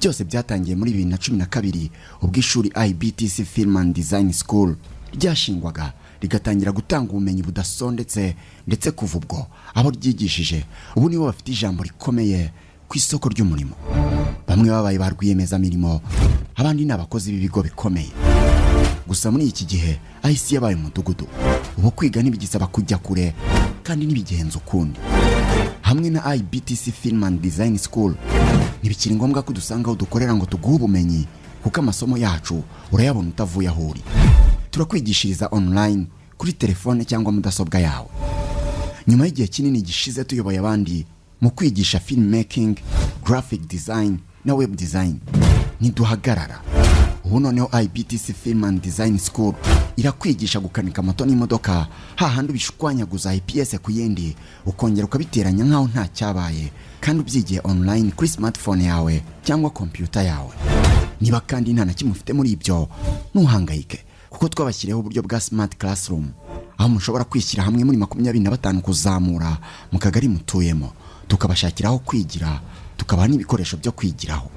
byose byatangiye muri 2012 ubwo ishuri IBTC Film and Design School ryashingwaga rigatangira gutanga ubumenyi budasondetse, ndetse kuva ubwo abo ryigishije ubu nibo bafite ijambo rikomeye ku isoko ry'umurimo. Bamwe babaye barwiyemeza mirimo, abandi n'abakozi b'ibigo bikomeye. Gusa muri iki gihe IC yabaye umudugudu, ubu kwiga ntibigisaba kujya kure kandi ntibigenza ukundi. Hamwe na IBTC Film and Design School ntibikiri ngombwa ko dusanga aho dukorera ngo tuguhe ubumenyi, kuko amasomo yacu urayabona utavuye aho uri. Turakwigishiriza online kuri telefone cyangwa mudasobwa yawe. Nyuma y'igihe kinini gishize tuyoboye abandi mu kwigisha film making, graphic design na web design, ntiduhagarara. Ubu noneho IBTC Film and Design School irakwigisha gukanika moto n'imodoka, hahandi ubishwanyaguza IPS ku yindi ukongera ukabiteranya nkaho nta cyabaye, kandi ubyigiye online kuri smartphone yawe cyangwa computer yawe. Niba kandi nta na kimwe ufite muri ibyo, ntuhangayike, kuko twabashyireho uburyo bwa smart classroom, aho mushobora kwishyira hamwe muri 25 kuzamura mu kagari mutuyemo, tukabashakiraho kwigira, tukabaha n'ibikoresho byo kwigiraho.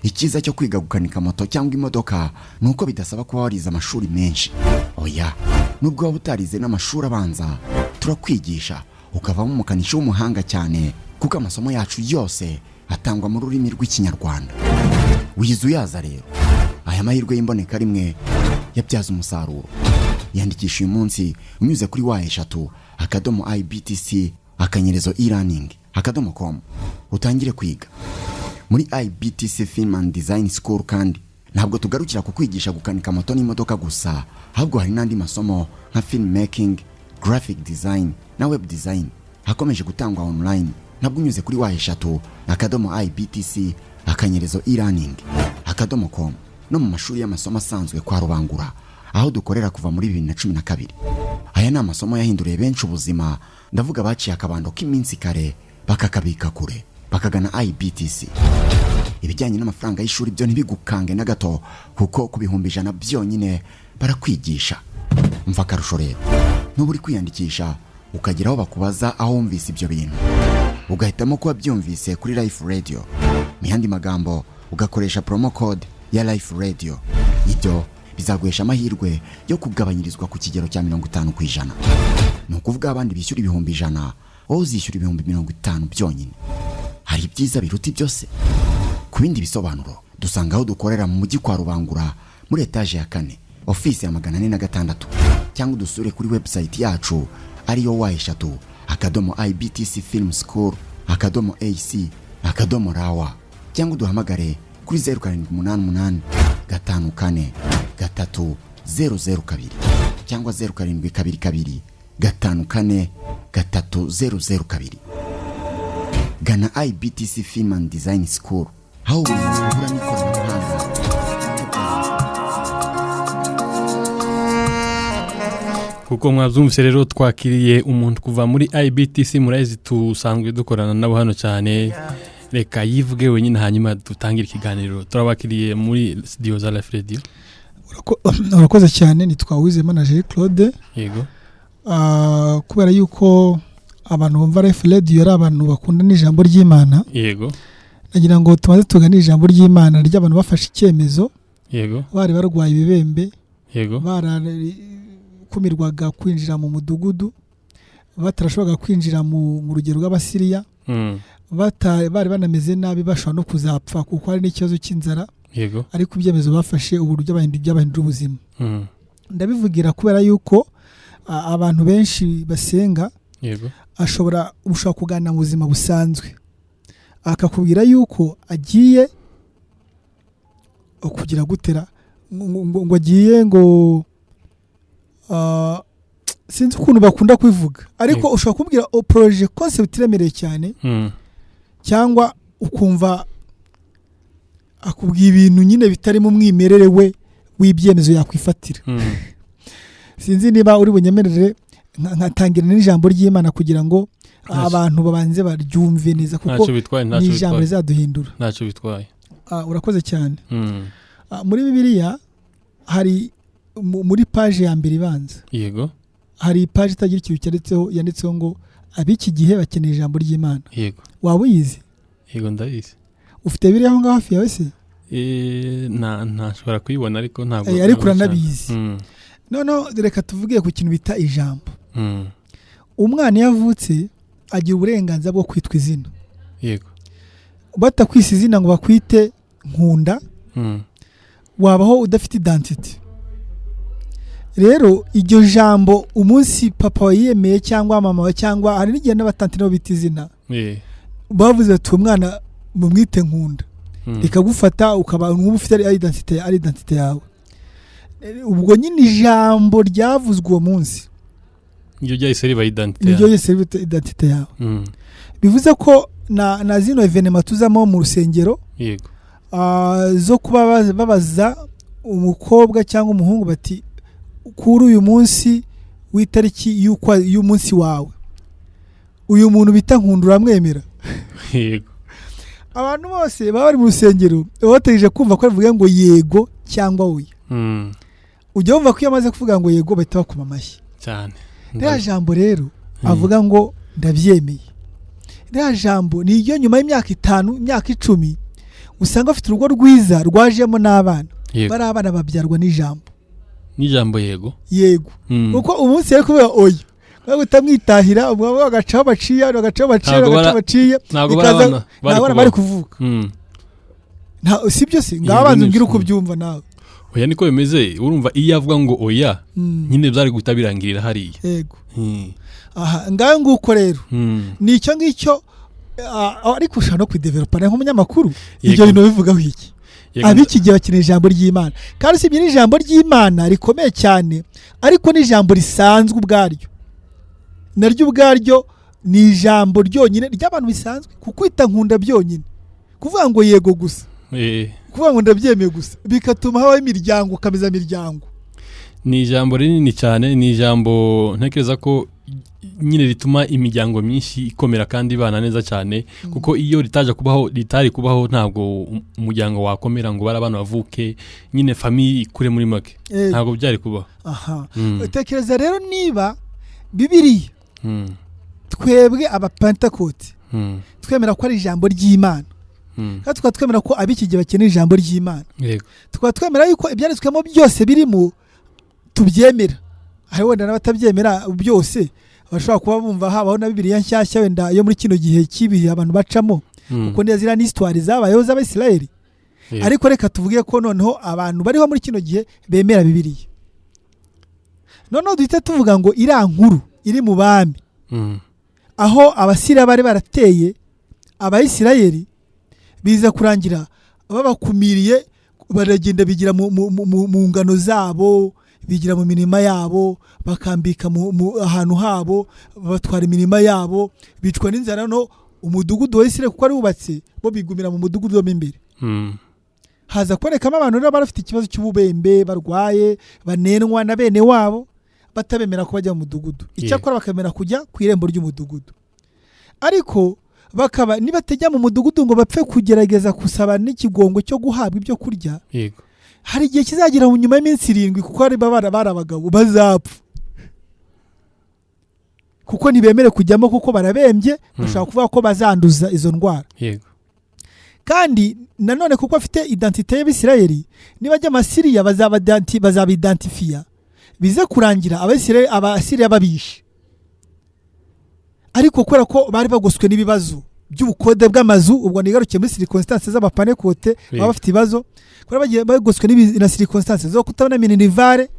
Ikiza cyo kwiga gukanika moto cyangwa imodoka nuko bidasaba kuba warize amashuri menshi. Oya, nubwo waba utarize n'amashuri abanza, turakwigisha ukavamo umukanishi w'umuhanga cyane, kuko amasomo yacu yose atangwa mu rurimi rw'Ikinyarwanda. Wize uyaza rero. Aya mahirwe y'imboneka rimwe yabyaza umusaruro. Yandikisha uyu munsi unyuze kuri wa@ibtc/e-learning.com utangire kwiga. Muri IBTC Film and Design School kandi ntabwo tugarukira ku kwigisha gukanika moto n'imodoka gusa, ahubwo hari n'andi masomo nka film making, graphic design na web design hakomeje gutangwa online, nabwo unyuze kuri wa@ibtc/e-learning.com no mu mashuri y'amasomo asanzwe kwa Rubangura, aho dukorera kuva muri 2012. Aya ni amasomo yahinduriye benshi ubuzima, ndavuga baciye akabando k'iminsi kare bakakabika kure bakagana IBTC. Ibijyanye n'amafaranga y'ishuri byo ntibigukange na gato, kuko ku 100 byonyine barakwigisha. Mva karusho rero, n'uburi kwiyandikisha ukageraho bakubaza aho wumvise ibyo bintu, ugahitamo kuba byumvise kuri Life Radio. Mu yandi magambo, ugakoresha promo code ya Life Radio. Ibyo bizaguhesha amahirwe yo kugabanyirizwa ku kigero cya 50%. Ni ukuvuga abandi bishyura 100,000, wowe uzishyura 50,000 byonyine. Hari ibyiza biruta byose. Ku bindi bisobanuro dusanga aho dukorera mu mujyi kwa Rubangura muri etage ya 4, office ya 406, cyangwa dusure kuri website yacu ariyo wa@ibtcfilmschool.ac.rw, cyangwa duhamagare kuri 0788 54 3002 cyangwa 0722 54 3002. Gana IBTC Film and Design School, aho uhura n'ikoranabuhanga. Kuko mwabyumvise rero twakiriye umuntu kuva muri IBTC, murazi tusanzwe dukorana nabo hano cyane. Reka yivuge wenyine hanyuma dutangire ikiganiro. Turabakiriye muri studio za Life Radio. Urakoze cyane, nitwa Uwizeyimana Claude. Yego. Kubera yuko abantu bumva Life Radio ari abantu bakunda n'ijambo ry'Imana. Yego. Nagira ngo tumaze tugana ijambo ry'Imana ry'abantu bafashe icyemezo. Yego. Bari barwaye ibibembe. Yego. Kumirwaga kwinjira mu mudugudu, batarashoboraga kwinjira mu rugero rw'Abasiriya. Bari banameze nabi, bashobora no kuzapfa kuko hari n'ikibazo cy'inzara. Yego. Ariko ibyemezo bafashe uburyo by'abahindura ubuzima. Ndabivugira kubera yuko abantu benshi basenga. Yego. ushobora kuganira mu buzima busanzwe, akakubwira yuko agiye kugira gutera ngo agiye ngo sinzi ukuntu bakunda kwivuga, ariko ushobora kubwira projet concept iremereye cyane, cyangwa ukumva akubwiye ibintu nyine bitari mu mwimerere we w'ibyemezo yakwifatira. Sinzi niba uri bunyemerere nkatangira n'ijambo ry'Imana kugira ngo abantu babanze baryumve neza, kuko ni ijambo rizaduhindura. Ntacyo bitwaye. Urakoze cyane. Muri Bibiliya hari muri page ya mbere ibanza. Yego. Hari page itagira ikintu yanditseho ngo abiki gihe bakeneye ijambo ry'Imana. Yego. Waba uyizi? Yego ndayizi. ufite biri aho ngaho hafi yawe se ntashobora kuyibona ariko ntabwo ariko uranabizi noneho reka tuvuge ku kintu bita ijambo umwana iyo avutse agira uburenganzira bwo kwitwa izina yego batakwise izina ngo bakwite Nkunda wabaho udafite identity rero iryo jambo umunsi papa wayemeye cyangwa mama we cyangwa hari n'igihe n'abatanti nabo bita izina bavuze ati umwana mumwite Nkunda rikagufata ukaba ufite identity yawe ubwo nyine ijambo ryavuzwe uwo munsi iyo ryahise riba identity yawe bivuze ko na zino evenema tuzamo mu rusengero yego zo kuba babaza umukobwa cyangwa umuhungu bati kuri uyu munsi w'itariki y'umunsi wawe uyu muntu bita Nkunda uramwemera yego abantu bose baba bari mu rusengero bategereje kumva ko bavuga ngo yego cyangwa oya ujya wumva ko iyo amaze kuvuga ngo yego bahita bakoma amashyi cyane rya jambo rero avuga ngo ndabyemeye rya jambo ni iryo nyuma y'imyaka 5 imyaka 10 usanga afite urugo rwiza rwajemo n'abana bari abana babyarwa n'ijambo yego kuko umunsi yari kuvuga oya ntabwo utamwitahira umwabo agacaho baciye ntabwo bari kuvuka sibyo se ngaho abanza umbwira uko byumva nawe oya niko bimeze urumva iyo avuga ngo oya nyine byari guhita birangirira hariya yego ngaho nguko rero ni icyo ngicyo ariko ushaka no kwidevelopa nk'umunyamakuru ibyo bintu bivugaho iki abiki gihe bakeneye ijambo ry'Imana kandi si ibyo n'ijambo ry'Imana rikomeye cyane ariko n'ijambo risanzwe ubwaryo naryo ubwaryo ni ijambo ryonyine ry'abantu bisanzwe kukwita Nkunda byonyine kuvuga ngo yego gusa kuvuga ngo ndabyemeye gusa bikatuma habaho imiryango ukameza imiryango ni ijambo rinini cyane ni ijambo ntekereza ko nyine rituma imiryango myinshi ikomera kandi ibana neza cyane kuko iyo ritari kubaho ntabwo umuryango wakomera ngo barabana bavuke nyine famille ikure muri make ntabwo byari kubaho utekereza rero niba Bibiliya twebwe abapentekote twemera ko ari ijambo ry'Imana kandi tukaba twemera ko abiki gihe bakeneye ijambo ry'Imana tukaba twemera yuko ibyanditswemo byose birimo tubyemera hari wenda n'abatabyemera byose bashobora kuba bumva habaho na Bibiliya nshyashya wenda yo muri kino gihe kibi abantu bacamo kuko niyo zira n'histoire zabayeho z'Abisirayeli ariko reka tuvuge ko noneho abantu bariho muri kino gihe bemera Bibiliya noneho duhita tuvuga ngo iriya nkuru iri mu bami aho Abasiriya bari barateye Abayisirayeli biza kurangira babakumiriye baragenda bigira mu ngano zabo bigira mu mirima yabo bakambika ahantu habo batwara imirima yabo bicwa n'inzara no umudugudu wa Isirayeli kuko ari wubatse bo bigumira mu mudugudu wo imbere haza kubonekamo abantu rero barafite ikibazo cy'ububembe barwaye banenwa na bene wabo batabemera ko bajya mu mudugudu icyakora bakamera kujya ku irembo ry'umudugudu ariko bakaba nibatajya mu mudugudu ngo bapfe kugerageza kusaba n'ikigongo cyo guhabwa ibyo kurya hari igihe kizagira mu nyuma y'iminsi 7 kuko ari abagabo bazapfa kuko ntibemere kujyamo kuko barabembye bashaka kuvuga ko bazanduza izo ndwara kandi nanone kuko afite identite y'Abisirayeli nibajya Amasiriya bazabidentifia bize kurangira Abasiriya babishe ariko kubera ko bari bagoswe n'ibibazo by'ubukode bw'amazu ubwo nigarukiye muri circonstances z'abapanekote baba bafite ibibazo kubera bagiye bagoswe na circonstances zo kutabona minerivare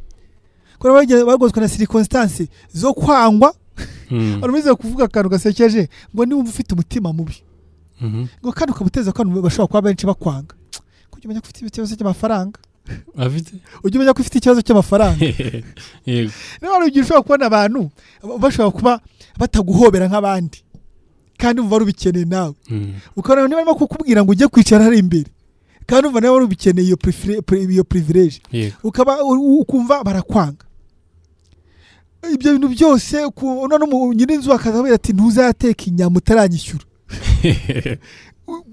kubera bagiye bagoswe na circonstances zo kwangwa arumeze kuvuga akantu gasekeje ngo niba ufite umutima mubi ngo kandi ukabuteza ko bashobora kuba benshi bakwanga kujya umenya ko ufite ikibazo cy'amafaranga ujya umenya ko ufite ikibazo cy'amafaranga yego rero ugiye ushobora kubona abantu bashobora kuba bataguhobera nk'abandi kandi umva rubikeneye nawe ukabona niba barimo kukubwira ngo ujye kwicara hari imbere kandi umva nawe rubikeneye iyo privilege ukumva barakwanga ibyo bintu byose none nyirinzu akazabwira ati ntuzateka inyama utaranyishyura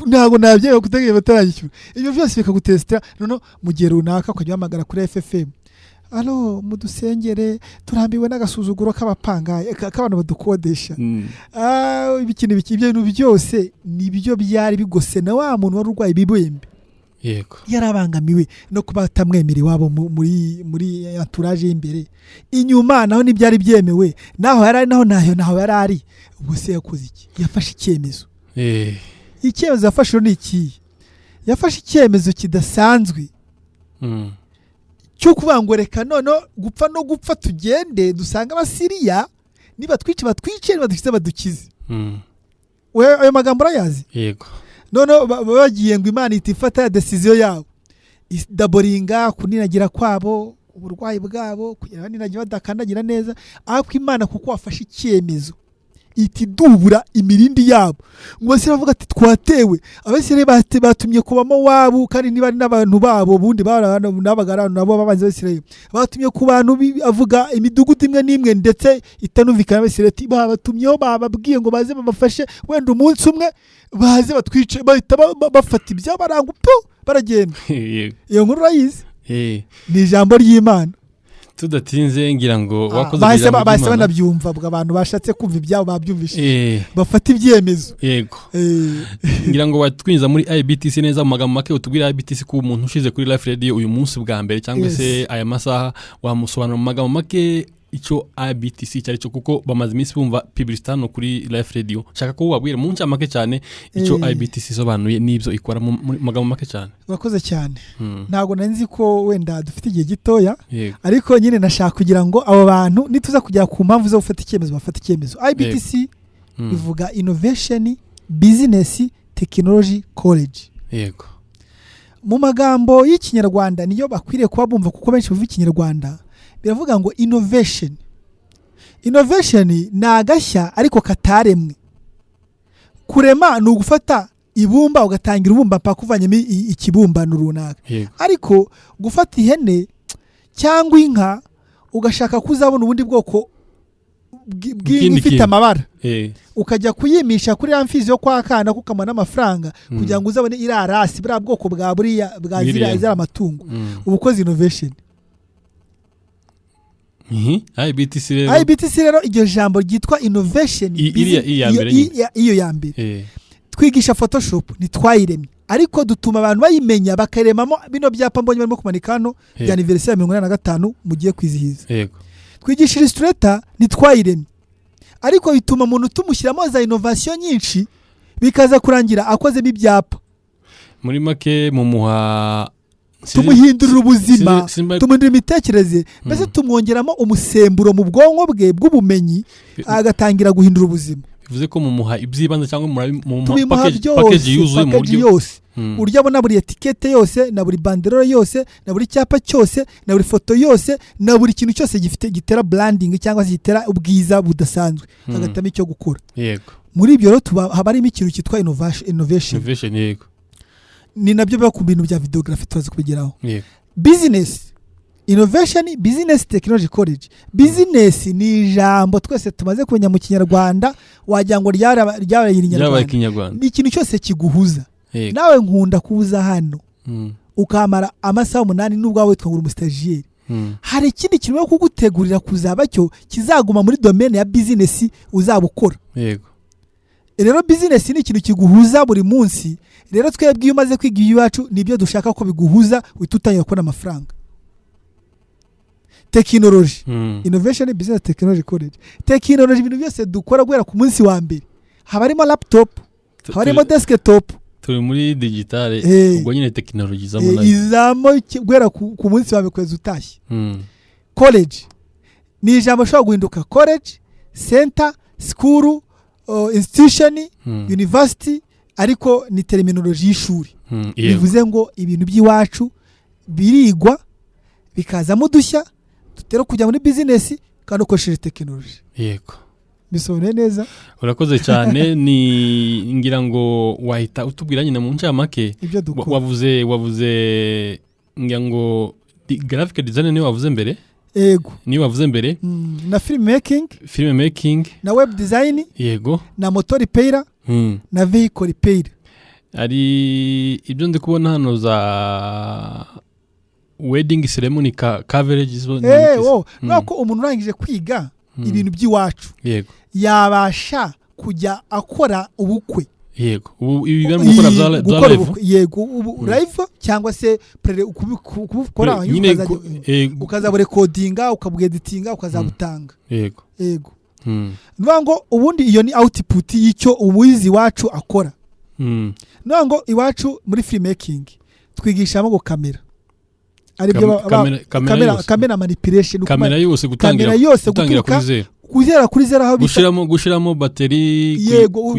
ntabwo nabyeye kuteganya bataranyishyura ibyo byose bikagutesitira none mu gihe runaka ukajya uhamagara kuri FFM alo mudusengere turambiwe n'agasuzuguro k'abapangaye k'abantu badukodesha ibintu byose nibyo byari bigose na wa muntu wari urwaye ibibembe yego yarabangamiwe no kuba atamwemera iwabo muri entourage y'imbere inyuma naho ntibyari byemewe naho yari naho yari ari ubuse yakoze iki yafashe icyemezo icyemezo yafashe ni iki yafashe icyemezo kidasanzwe cyo kuvuga ngo reka none gupfa tugende dusanga abasiriya niba twice batwice niba dukize badukize ayo magambo urayazi yego none bagiye ngo Imana itifata ya decision yabo daboringa kuninagira kwabo uburwayi bwabo kugira baninagira badakandagira neza ariko Imana kuko wafashe icyemezo iti dubura imirindi yabo ngo se bavuga ati twatewe abasire batumye kubamo wabo kandi niba n'abantu babo bundi n'abagara nabo babanze basire batumye ku bantu avuga imidugudu imwe n'imwe ndetse itanumvikana basire ati batumyeho bababwiye ngo baze babafashe wenda umunsi umwe baze batwice bahita bafata ibya barangu baragenda iyo nkuru urayizi ni ijambo ry'Imana tudatinze ngira ngo wakoze bahise banabyumva abantu bashatse kumva ibyabo babyumvishe bafata ibyemezo yego ngira ngo watwinjiza muri IBTC neza mu magambo make utubwira IBTC ku muntu ushize kuri Life Radio uyu munsi bwa mbere cyangwa se aya masaha wamusobanura mu magambo make icyo IBTC cyari cyo kuko bamaze iminsi bumva publicité no kuri Life Radio shaka ko wabwira mu nca make cyane icyo IBTC sobanuye n'ibyo ikora mu magambo make cyane wakoze cyane ntago nanzi ko wenda dufite igihe gitoya ariko nyine nashaka kugira ngo abo bantu nituza kujya ku mpamvu zo gufata icyemezo bafata icyemezo IBTC bivuga Innovation Business Technology College yego mu magambo y'ikinyarwanda niyo bakwiriye kuba bumva kuko benshi bumva ikinyarwanda biravuga ngo innovation ni agashya ariko kataremwe kurema ni ugufata ibumba ugatangira ubumba paka uvanyemo ikibumbano runaka ariko gufata ihene cyangwa inka ugashaka kuzabona ubundi bwoko bw'ifite amabara ukajya kuyimisha kuri amfizi yo kwa kana kukamana n'amafaranga kugira ngo uzabone irarasi buriya bwoko bwa buriya bwa ziriya amatungo ubukozi innovation IBTC rero iryo jambo ryitwa innovation iyo ya mbere twigisha Photoshop ntitwayiremye ariko dutuma abantu bayimenya bakaremamo bino byapa mbonye barimo kumanika hano bya anniversaire 85 mugiye kwizihiza twigisha Illustrator ntitwayiremye ariko bituma umuntu tumushyiramo za innovation nyinshi bikaza kurangira akozemo ibyapa muri make mu muha tumuhindurira ubuzima tumuhindurira imitekerereze mbese tumwongeramo umusemburo mu bwonko bwe bw'ubumenyi agatangira guhindura ubuzima bivuze ko mu muha ibyibanze cyangwa mu package yuzuye mu buryo yose urya abona buri etikete yose na buri banderole yose na buri cyapa cyose na buri foto yose na buri kintu cyose gitera branding cyangwa se gitera ubwiza budasanzwe agatama icyo gukora yego muri ibyo rero haba harimo ikintu cyitwa innovation yego ni nabyo biba ku bintu bya videography tuzaze kubigeraho business innovation business technology college business ni ijambo twese tumaze kumenya mu kinyarwanda wagira ngo ryabaye inyarwanda ni ikintu cyose kiguhuza nawe nkunda kuza hano ukamara amasaha 8 nubwo wawe twangura umustagiaire hari ikindi kintu cyo kugutegurira kuzaba cyo kizaguma muri domaine ya business uzabukora yego rero business ni ikintu kiguhuza buri munsi rero twebwe iyo umaze kwiga iwacu nibyo dushaka ko biguhuza witutangira kubona amafaranga technology innovation business technology college technology ibintu byose dukora guhera ku munsi wa mbere haba harimo laptop haba harimo desktop turi muri digital ubwo nyine technology izamo guhera ku munsi wa mbere kwezi utashye college ni ijambo shobora guhinduka college center school institution university ariko ni terminology y'ishuri bivuze ngo ibintu by'iwacu birigwa bikazamo dushya tutero kujya muri business kandi ukoresheje technology yego bisobanura neza urakoze cyane ni ngira ngo wahita utubwira nyine mu ncamake wavuze ngira ngo graphic design ni wavuze mbere yego ni wavuze mbere na film making na web design yego na motor repair na vehicle repair ari ibyo ndi kubona hano za wedding ceremony coverage zo nako umuntu urangije kwiga ibintu by'iwacu yego yabasha kujya akora ubukwe yego ibi bari gukora bya live yego live cyangwa se kubukora ukaza recordinga ukabweditinga ukazabutanga yego ngo ubundi iyo ni output y'icyo umuyizi wacu akora ngo iwacu muri filmmaking twigishamo gukamera ari byo kamera manipulation kamera yose gutangira kuzera kuri zera aho gushiramo bateri yego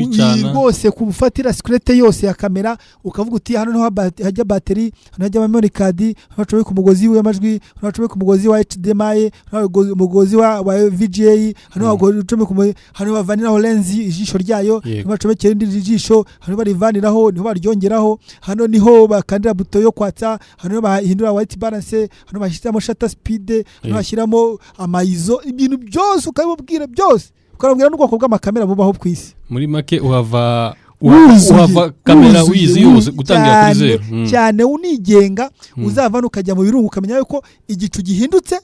rwose kufatira screen yose ya kamera ukavuga uti hano niho hajya bateri hano hajya memory card hano ku mugozi w'amajwi hano ku mugozi wa HDMI hano mugozi wa VGA hano bavaniraho lens ijisho ryayo bacomekera indi jisho hano barivaniraho niho baryongeraho hano niho bakandira buto yo kwatsa hano bahindura white balance hano bashyiramo shutter speed hano bashyiramo amayizo ibintu byose ukabibwira byose ukarabwira n'ubwoko bw'amakamera bubaho ku isi muri make uhava kamera wizi yose gutangira kuri zero cyane unigenga uzavana ukajya mu birungu ukamenya yuko igicu gihindutse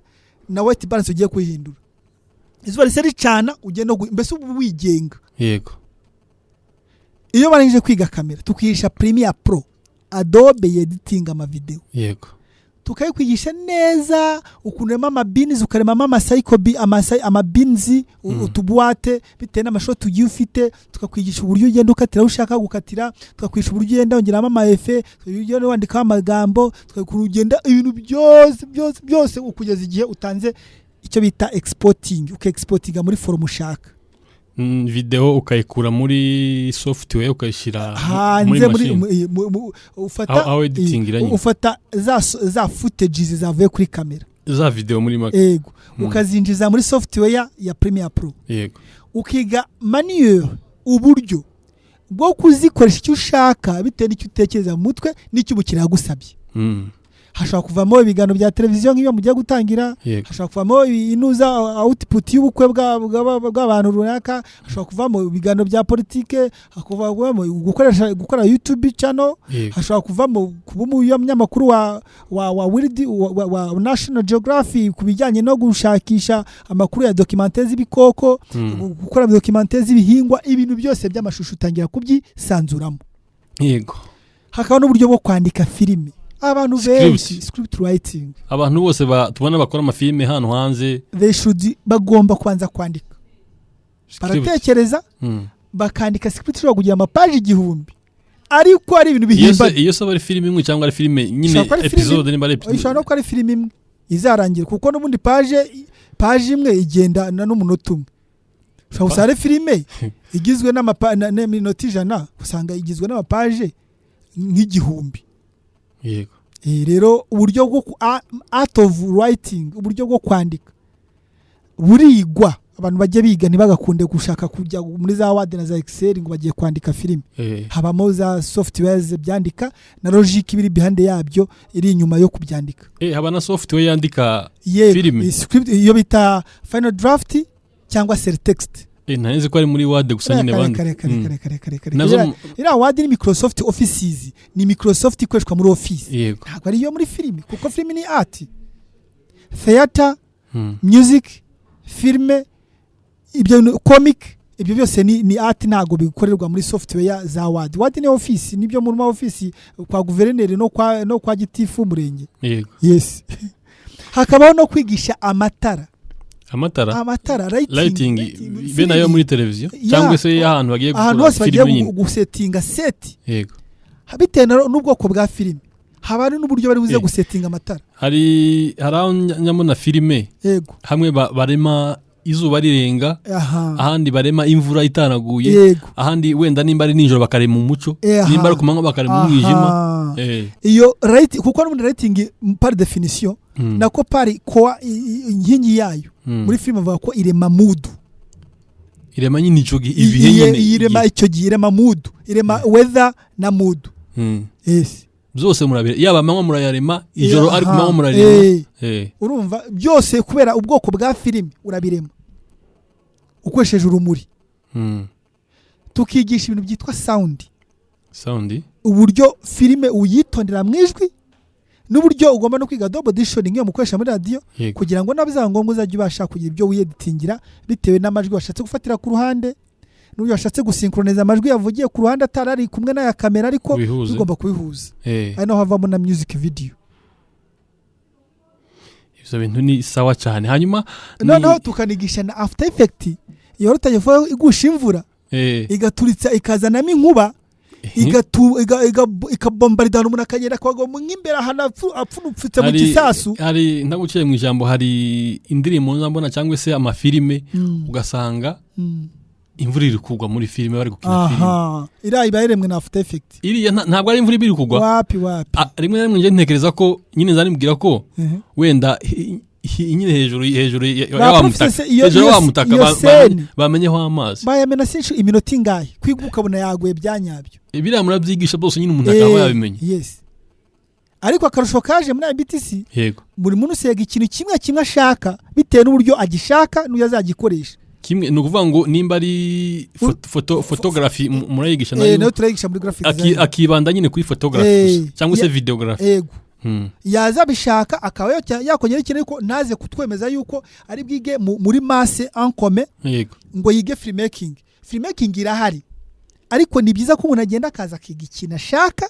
na white balance ugiye kwihindura izuba risa ricana ugenda mbese ubu wigenga yego iyo barangije kwiga kamera tukisha Premiere Pro Adobe editing ama video yego tukayikwigisha neza ukunema amabins ukarema amabins utubuate bitewe n'amashoti ugiye ufite tukakwigisha uburyo ugenda ukatira ushaka gukatira tukakwigisha uburyo ugenda ongeramo amaefe ugenda wandika amagambo tukakugenda ibintu byose ukugeza igihe utanze icyo bita exporting ukaexportinga muri form ushaka video ukayikura muri software ukayishira muri machine ufata za footages zavuye kuri kamera za video muri make yego ukazinjiza muri software ya Premiere Pro yego ukiga manuel uburyo bwo kuzikoresha icyo ushaka bitewe n'icyo utekereza mu mutwe n'icyo umukiriya yagusabye hashobora kuvamo ibiganiro bya televiziyo nk'iyo mugiye gutangira hashobora kuvamo inuza output y'ubukwe bw'abantu runaka hashobora kuvamo ibiganiro bya politike hakuvamo gukora YouTube channel hashobora kuvamo kubumuyamakuru wa National Geographic kubijyanye no gushakisha amakuru ya documentaire z'ibikoko gukora documentaire z'ibihingwa ibintu byose by'amashusho utangira kubyisanzuramo yego hakaba n'uburyo bwo kwandika filime abantu benshi script writing abantu bose tubona bakora amafilme hano hanze bagomba kwanza kwandika baratekereza bakandika script yo kugira amapaji 1000 ariko ari ibintu bihimba iyo so bari filime imwe cyangwa ari filime nyine episode ni bari episode ishobora ko ari filime imwe izarangira kuko n'ubundi page imwe igenda n'umunota umwe ushobora gusara filime igizwe n'aminota 100 usanga igizwe n'amapaje nk'igihumbi yego rero uburyo bwo art of writing uburyo bwo kwandika burigwa abantu bajye biga ntibagakunde gushaka kujya muri za Word na za Excel ngo bagiye kwandika filime habamo za softwares byandika na logic biri behind yabyo iri inyuma yo kubyandika haba na software yandika filime script iyo bita final draft cyangwa text ntazi ko ari muri Word gusa nyine bandi ira Word ni Microsoft Offices ni Microsoft ikoreshwa muri Office ntabwo ari yo muri filime kuko filime ni art theater music filme ibyo comic ibyo byose ni art ntago bikorerwa muri software za Word ni Office nibyo muri Office kwa guverineri no kwa gitifu umurenge yes hakabaho no kwigisha amatara lighting bena yo muri televiziyo cyangwa se ahantu bagiye gukora filime gusettinga set yego habite n'ubwoko bwa filime habari n'uburyo bari buze gusettinga amatara hari nyamona filime yego hamwe barema izuba rirenga ahandi barema imvura itanaguye ahandi wenda nimba ari ninjoro bakarema umuco nimba ari kumanywa bakarema umwijima iyo light kuko n'ubundi lighting par definition nako pari kwa inkingi yayo muri filime bavuga ko irema mood irema nyine icogi ibihe nyine irema icogi irema mood irema weather na mood yes byose murabire yaba amanywa murayarema ijoro ari kumanywa murarema urumva byose kubera ubwoko bwa filime urabirema ukoresheje urumuri tukigisha ibintu byitwa sound uburyo filime uyitondera mwijwi n'uburyo ugomba no kwiga double auditioning iyo mukoresha muri radio Yego. kugira ngo nabizanga ngombwa uzajye ubasha kugira ibyo wiyeditingira bitewe n'amajwi washatse gufatira ku ruhande n'uburyo washatse gusynchronize amajwi yavugiye ku ruhande atarari kumwe n'aya kamera ariko Kubihuze. ugomba kubihuza Eh, ari naho havamo na music video ivyo bintu ni sawa cyane hanyuma noneho tukanigisha na after effect iyo rutagefo igusha imvura igaturitsa ikazanamo inkuba ikabombarida umuntu akagenda kwagwa mu nk'imbere ahantu apfunupfutse mu kisasu. Hari ndaguciye mu ijambo, hari indirimbo nzambona cyangwa se amafilime ugasanga imvura iri kugwa muri filime bari gukina filime. Iriya iba yaremwe na after effect. Iriya ntabwo ari imvura iri kugwa. Wapi. Rimwe na rimwe nje ntekereza ko nyine nzanimbwira ko wenda nyine hejuru y'amutaka bamenyeho amazi. Bayamena sinshi iminota ingahe kwiga ukabona yaguye byanyabyo. Ibiriya murabyigisha byose nyine umuntu akaba yabimenye. Yes. Ariko akarusho kaje muri IBTC. Yego. Buri muntu usega ikintu kimwe ashaka bitewe n'uburyo agishaka n'uyo azagikoresha. Kimwe no kuvuga ngo nimba ari photography murayigisha nayo. No turayigisha muri graphic design. Akibanda nyine kuri photography cyangwa se videography. Yego. Yaza bishaka akaba yakongera ikintu ko naze kutwemeza yuko ari bwige muri masse en commun. Yego. Ngo yige filmmaking. Filmmaking irahari. Ariko ni byiza ko umuntu agenda akaza kiga ikintu ashaka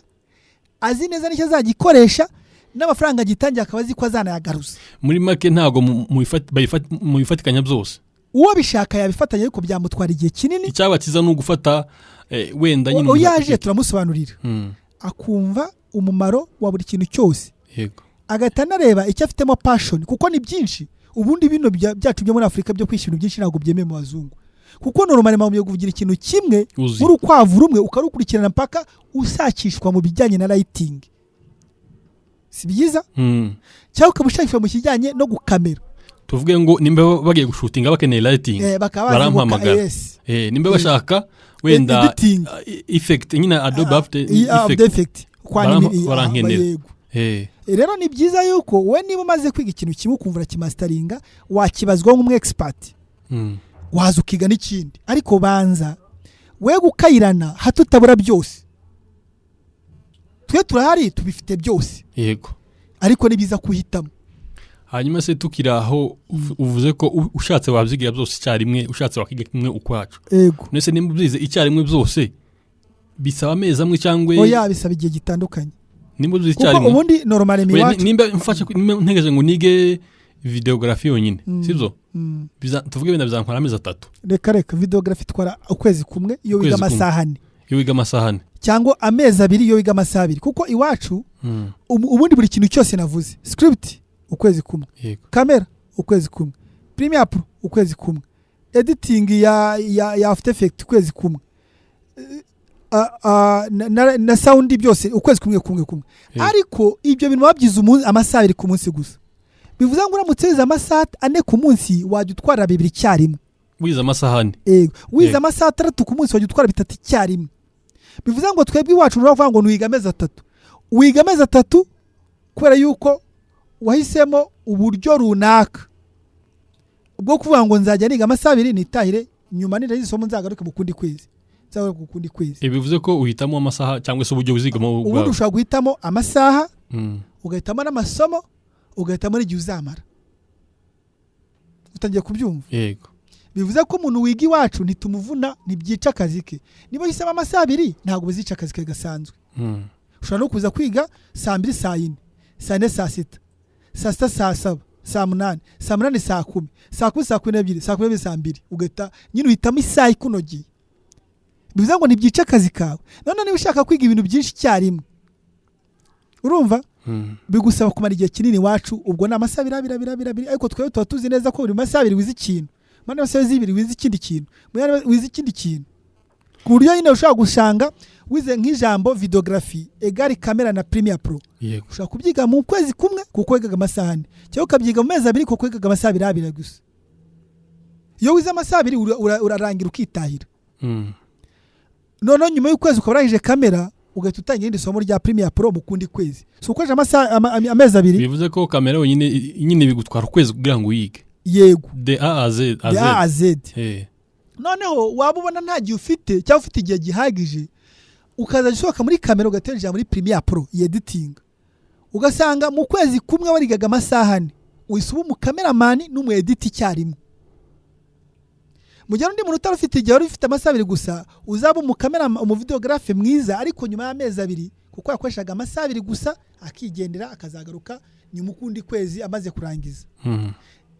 azi neza nicyo azagikoresha n'amafaranga agitangira akabazi ko azanayagaruza. Muri make ntago mu bifatikanya byose. Uwo bishaka yabifatanya ariko byamutwara igihe kinini. Icyabakiza no gufata wenda nyine uyaje turamusobanurira. Akumva umumaro wa buri kintu cyose. Yego. Agatanareba icyo afitemo passion kuko ni byinshi. Ubundi bino byacu byo muri Afrika byo kwishyura byinshi ntabwo byemeye mu bazungu. Kuko normally mu kuvugira ikintu kimwe uri kwavu rumwe ukarukurikirana mpaka usakishwa mu bijyanye na lighting. Si byiza? Cyangwa ukabushakishwa mu kijyanye no gukamera. Tuvuge ngo nimba bagiye gushutinga bakeneye lighting barampamagara. Nimba bashaka wenda effect nyine Adobe After Effect barankenera. Rero ni byiza yuko we niba umaze kwiga ikintu kimwe ukumva kimasteringa wakibazwa nk'umwe expert. Waza ukiga n'ikindi ariko banza we gukayirana hatutabura byose. Twe turahari tubifite byose. Yego. Ariko ni biza kuhitamo. Hanyuma se tukiraho uvuze ko ushatse wabyigira byose icyarimwe, ushatse wakiga kimwe ukwacu. Yego. Nese nimba ubyize icyarimwe byose bisaba amezi amwe cyangwa oya bisaba igihe gitandukanye. Nimba ubyize icyarimwe ubundi normally miwacu nimba mfashe ntegereje ngo nige videography yonyine sibyo tuvuge benda bizankora amezi 3. Reka videography twara ukwezi kumwe iyo wiga amasaha 4 cyangwa amezi 2 iyo wiga amasaha 2 kuko iwacu ubundi buri kintu cyose navuze script ukwezi kumwe, kamera ukwezi kumwe, Premiere Pro ukwezi kumwe, editing ya After Effects ukwezi kumwe, na sound byose ukwezi kumwe. Ariko ibyo bintu babyize amasaha 2 ku munsi gusa. Bivuze ngo uramutse wize amasaha 4 ku munsi wajya utwara 2 icyarimwe. Wize amasaha 4. Wize amasaha 3 ku munsi wajya utwara 3 icyarimwe. Bivuze ngo twebwe iwacu nuravuga ngo nuyiga amezi 3. Wiga amezi 3 kubera yuko wahisemo uburyo runaka bwo kuvuga ngo nzajya niga amasaha 2 nitahire nyuma nira isomo nzagaruke mu kundi kwezi. Bivuze ko uhitamo amasaha cyangwa se uburyo uzigamo ubundi ushobora guhitamo amasaha ugahitamo n'amasomo ugahitamo n'igihe uzamara. Utangiye kubyumva? Yego. Bivuze ko umuntu wiga iwacu nitumuvuna nibyica akazi ke. Niba hisemo amasaha 2 ntabwo bizica akazi ke gasanzwe. Ushobora no kuza kwiga saa 2 saa 4 saa 4 saa 6 saa 6 saa 7 saa 8 saa 8 saa 10 saa 10 saa 12 saa 12 saa 2 ugahita nyine uhitamo isaha ikunogiye. Bivuze ngo nibyica akazi kawe. None niba ushaka kwiga ibintu byinshi cyarimwe urumva bigusaba kumara igihe kinini wacu ubwo na amasaha 2 ariko twebwe tuba tuzi neza ko buri masaha 2 wize ikintu mane amasaha 2 wize ikindi kintu wize ikindi kintu ku buryo nyine ushaka gushanga wize nk'ijambo videography egari kamera na Premiere Pro ushaka kubyiga mu kwezi kumwe kuko wigaga amasaha 4 cyangwa ukabyiga mu mezi 2 kuko wigaga amasaha 2 gusa. Iyo wize amasaha 2 urarangira ukitahira. None nyuma y'ukwezi ukabarangije kamera ugahita utangira irindi somo rya Premiere Pro mu kundi kwezi. So ukoje amasaha amezi 2. Bivuze ko kamera nyine bigutwara ukwezi kugira ngo uyige. Yego. De A a Z. Noneho waba ubona nta gihe ufite cyangwa ufite igihe gihagije ukaza gusohoka muri kamera ugatenja muri Premiere Pro editing. ugasanga mu kwezi kumwe warigaga amasaha ane wisuba umukameramani n'umu edit icyarimwe. Mu gihe undi muntu utarufite igihe wari ufite amasaha abiri gusa uzaba umuvideographe mwiza, ariko nyuma y'amezi abiri kuko yakoreshaga amasaha abiri gusa akigendera akazagaruka nyuma ukundi kwezi amaze kurangiza.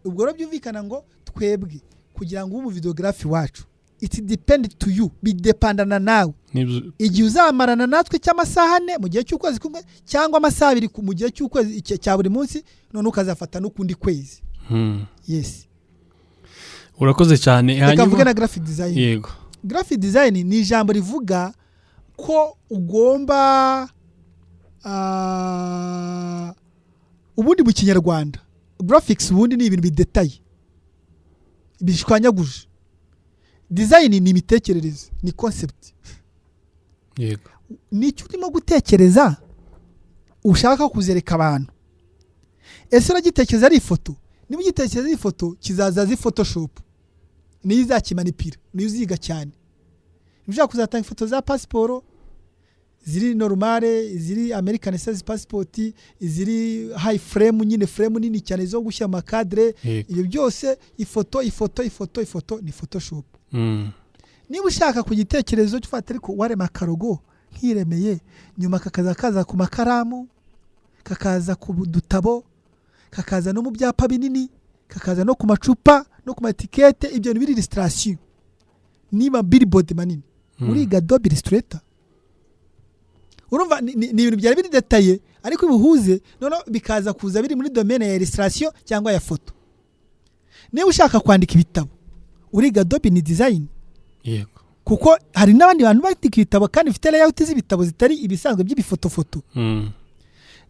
Ubwo rero byumvikana ngo twebwe kugira ngo ube umuvideographe wacu it depend to you, bidependana nawe igihe uzamarana natwe cy'amasaha ane mu gihe cy'ukwezi kumwe cyangwa amasaha abiri mu gihe cy'ukwezi cya buri munsi, none ukazafata n'ukundi kwezi. Yes, urakoze cyane. Hanyuma mvuge na graphic design. Yego, graphic design ni ijambo rivuga ko ugomba ubundi mu kinyarwanda graphics ubundi ni ibintu bidetaye bishwanyaguje. Design ni imitekerereze, ni concept. Yego, nicyo urimo gutekereza ushaka kuzereka abantu. Ese uragitekereza ari ifoto? Niba ugitekereza ari ifoto kizaza zi Photoshop niyo izakimanipira, niyo uziga cyane. Ushaka kuzatanga ifoto za passport ziri normale, ziri American size passport, ziri high frame, nyine frame nini cyane zo gushyira amakadre, ibyo byose ifoto ni Photoshop. Niba ushaka kugitekerezo cyufata ariko warema akarogo nkiremeye, nyuma kakaza ku makaramu, kakaza ku dutabo, kakaza no mu byapa binini, kakaza no ku macupa no ku matikete, ibyo ni illustration. Niba billboard manini uriga Adobe Illustrator, urumva ni ibintu byari biri detaye ariko bihuze, none bikaza kuza biri muri domaine ya illustration cyangwa ya foto. Niba ushaka kwandika ibitabo uriga Adobe ni design. Yego, kuko hari n'abandi bantu bandika ibitabo kandi bifite layout z'ibitabo zitari ibisanzwe by'ibifotofoto.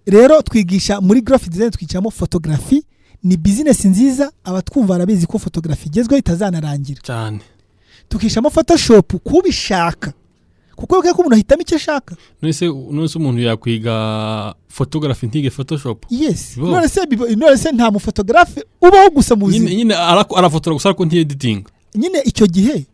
Rero twigisha muri graphic design twicamo photography, ni business nziza, abatwumva arabizi ko photography igezweho itazanarangira cyane. Tukishamo Photoshop kubishaka, kuko ko umuntu ahitamo icyo ashaka. None umuntu yakwiga photography ntige Photoshop? Yes, none se nta mu photographe ubaho gusa muzi nyine arafotora gusa ko nti editing. Nyine icyo gihe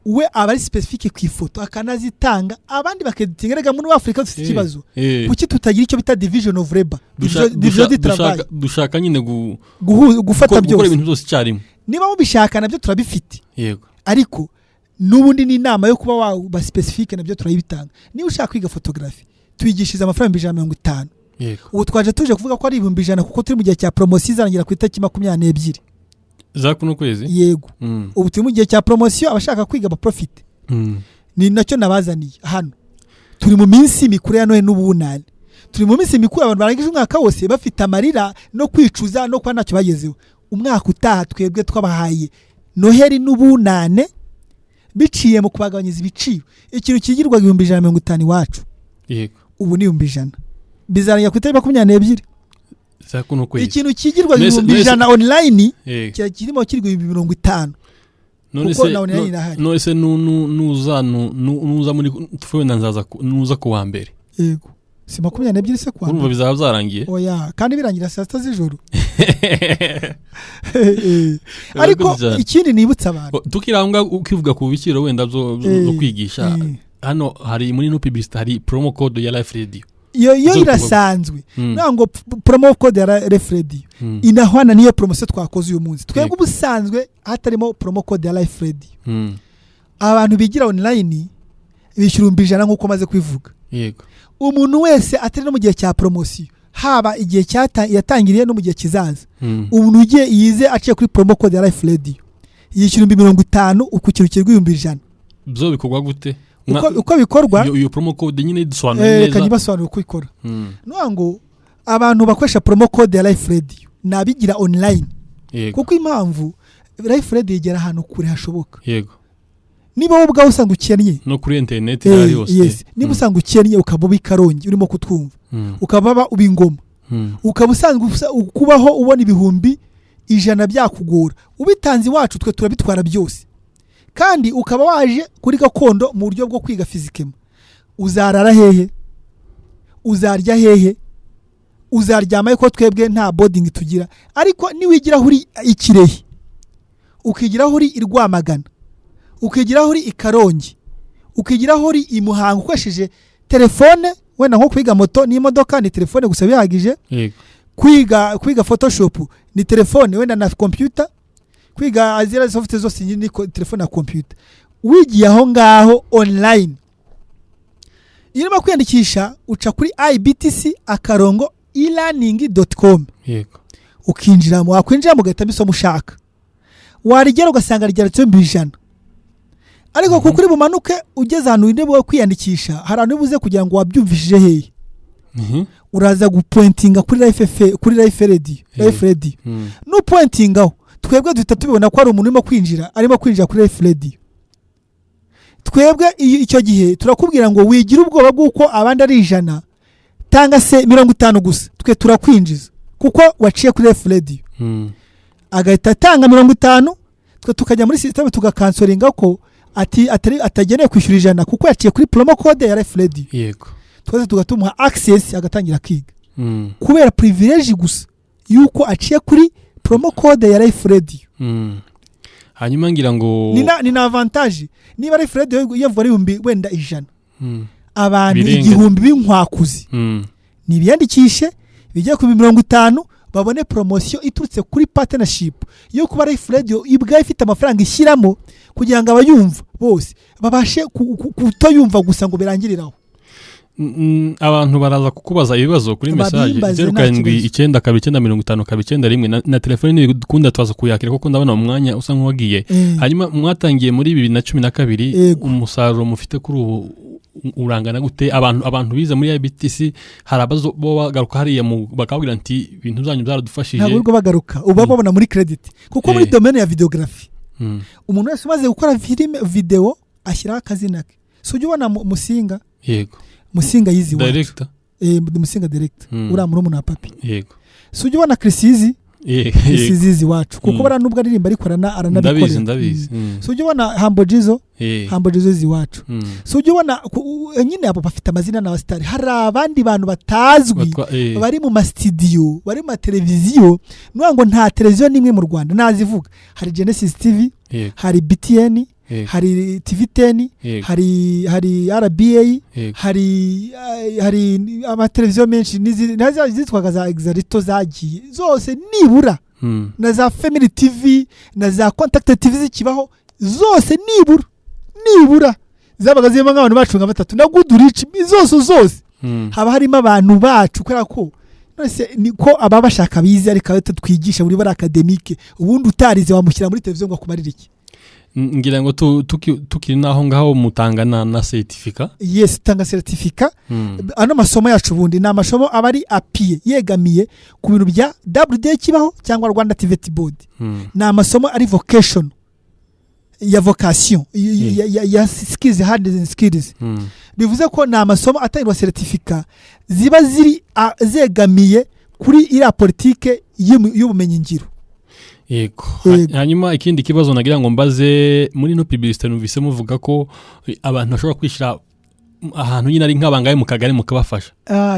we aba ari specific ku ifoto akanazitanga, abandi bakeditinga. Rega muri Afrika dufite ikibazo kuki tutagira icyo bita division of labor, division de travail. Dushaka nyine gufata byose, gukora ibintu byose cyarimo. Niba mubishaka nabyo turabifite. Yego, ariko nubundi ni inama yo kuba wa specific nabyo turayibitanga. Niba ushaka kwiga photography twigishiza amafaranga 150. Yego, ubu twaje tuje kuvuga ko ari 100 kuko turi mu gihe cya promotion izarangira ku itariki 22 za kuno kwezi. Yego, ubu turi mu gihe cya promotion, abashaka kwiga ba profit. Ni nacyo nabazaniye hano. Turi mu minsi mikuru ya Noheli n'ubunani, turi mu minsi mikuru abantu barangije umwaka wose bafite amarira no kwicuza no kwa ntacyo bagezeho. Umwaka utaha twebwe twabahaye Noheli n'ubunane biciye mu kubagabanyiriza ibiciro. Ikintu kigirwa 150 iwacu. Yego, ubu ni 100 bizarangira ku itariki 22 za kuno kwezi. Ikintu kigirwa 100 online kirimo kirwa 50. None se nuza muri tufuwe nzaza ku wa mbere. Yego, si 22 se kwa. Urumva bizaba byarangiye. Oya, kandi birangira saa 7 z'ijoro. Ariko ikindi nibutsa abantu tukiranga ukivuga ku biciro wenda zo kwigisha, hano hari muri no publicity hari promo code ya Life Radio. Iyo irasanzwe nango promo code ya Life Radio inahwana niyo promotion twakoze uyu munsi. Twebwe ubusanzwe hatarimo promo code ya Life Radio. Abantu bigira online bishyura 100 nkuko maze kwivuga. Yego, umuntu wese atari no mu gihe cya promotion, haba igihe yatangiriye no mu gihe kizaza, umuntu ugiye yize aciye kuri promo code ya Life Radio yishyura 50 ukukirukirwa 100. Byo bikorwa gute? Uko bikorwa iyo promo code nyine dusobanura neza. Kanyibasobanura uko ikora. Nwango abantu bakoresha promo code ya Life Radio nabigira online. Kuko impamvu Life Radio igera ahantu kure hashoboka. Yego, niba wowe ubwawe usanga ukennye no kuri internet hari hose. Yes, niba usanga ukennye ukaba ubikarongi urimo kutwumva, ukaba ubingoma, ukaba usanzwe kubaho ubona ibihumbi 100 byakugora, ubitanzi wacu twe turabitwara byose. Kandi ukaba waje kuri gakondo mu buryo bwo kwiga fizikema, uzarara hehe, uzarya hehe, uzaryama ko twebwe nta boarding tugira. Ariko niwigira huri Ikirehe, ukigira huri Irwamagana, ukigira huri Ikarongi, ukigira huri Imuhanga ukoresheje telefone wenda nko kwiga moto n'imodoka ni telefone gusa bihagije. Yego. Kwiga Photoshop ni telefone wenda na computer. Kwiga azira software zose ni telefone na computer. Wigiye aho ngaho online. Irimo kwiyandikisha uca kuri ibtc.elearning.com. Yego. Ukinjira mu gahita misomo ushaka. Warigera ugasanga ryanditseho 100. Ariko kuko uri bumanuke ugeze ahantu winde bwo kwiyandikisha hari ahantu buze kugira ngo wabyumvishije hehe. Uraza gupointinga kuri life radio. No pointingaho twebwe duhita tubibona ko ari umuntu urimo kwinjira kuri life radio. Twebwe icyo gihe turakubwira ngo wigira ubwoba bw'uko abandi ari 100 tanga se 50 gusa twe turakwinjiza kuko waciye kuri life radio. Agahita tanga 50 twe tukajya muri system tugakansoringa ko atageneye kwishyura 100 kuko yaciye kuri promo code ya life radio. Yego. Twese tugatumuha access agatangira kiga. Kubera privilege gusa yuko aciye kuri promo code ya life radio. Hanyuma ngira ngo ni na avantage niba life radio yavuga ari wenda 100. Abantu 1000 b'inkwakuzi. Nibiyandikishe bijye ku 50 babone promotion iturutse kuri partnership yo kuba life radio ibwa ifite amafaranga ishyiramo kugira ngo abayumva bose babashe kutoyumva gusa ngo birangiriraho. Abantu baraza kukubaza ibibazo kuri message 0792925951 na telefone dukunda twaza kuyakira kuko ndabona mu mwanya usa nk'uwagiye. Hanyuma mwatangiye muri 2012 umusaruro mufite kuri ubu urangana gute? Abantu bize muri IBTC harabazo bo bagaruka hariya bakabwira nti ibintu zanyu byaradufashije. Ntabwo bagaruka uba babona muri credit kuko muri domaine ya videography umuntu wese umaze gukora video ashyiraho akazina ke. So ujye ubona Musinga. Yego. Musinga yizi wacu. Director. Musinga director. Ura muri umuntu wa papi. Yego. So ujye ubona Chrisizi. Chrisizi wacu kuko bara nubwo aririmba ariko aranabikora. Ndabizi. So ujye ubona Hambo Jizo. Hambo Jizo yizi wacu. So ujye ubona nyine abo bafite amazina na star. Hari abandi bantu batazwi bari mu ma studio, bari mu televiziyo, nubwo nta televiziyo nimwe mu Rwanda nazivuga. Hari Genesis TV, hari BTN, hari TV10, hari RBA, hari amateleviziyo menshi zitwaga za Exalito zagiye zose nibura na za Family TV na za Contact TV zikibaho zose nibura zabaga zirimo nk'abantu bacunga 3 na Good Rich zose haba harimo abantu bacu kubera ko nose niko ababashaka bize ariko twigisha muri bara academique ubundi utarize wamushyira muri televiziyo ngo akumarire iki. Ngira ngo tukiri naho ngaho mutangana na certificate. Yes, tanga certificate. Ano masomo yacu bundi na amasomo abari apie yegamiye ku bintu bya WD kibaho cyangwa Rwanda TVET board. Na amasomo ari vocation ya vocation ya skills hard skills. Bivuze ko na amasomo atangirwa certificate ziba ziri zegamiye kuri ira politique y'ubumenyi ngiro. Yego. Hanyuma ikindi kibazo nagira ngo mbaze muri no publicité numvise muvuga ko abantu bashobora kwishira ahantu nyine ari nk'abangaye mu kagari mukabafasha.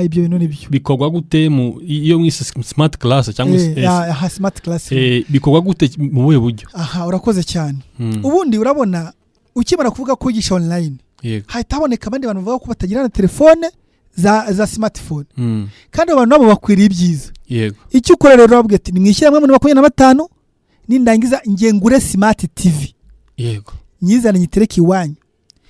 Ibyo bintu nibyo. Bikorwa gute mu iyo mwise smart class cyangwa smart class. Bikorwa gute mu buhe buryo? Urakoze cyane. Ubundi urabona ukimara kuvuga ko yigisha online. Hahita haboneka abandi bantu bavuga ko batagira na telefone za smartphone. Kandi abantu nabo bakwiriye ibyiza. Yego. Icyo ukora rero babwiye ati nimwishyira muri 25 nindangiza ngengure smart TV. Yego. Nyizane nyitereke iwanyu.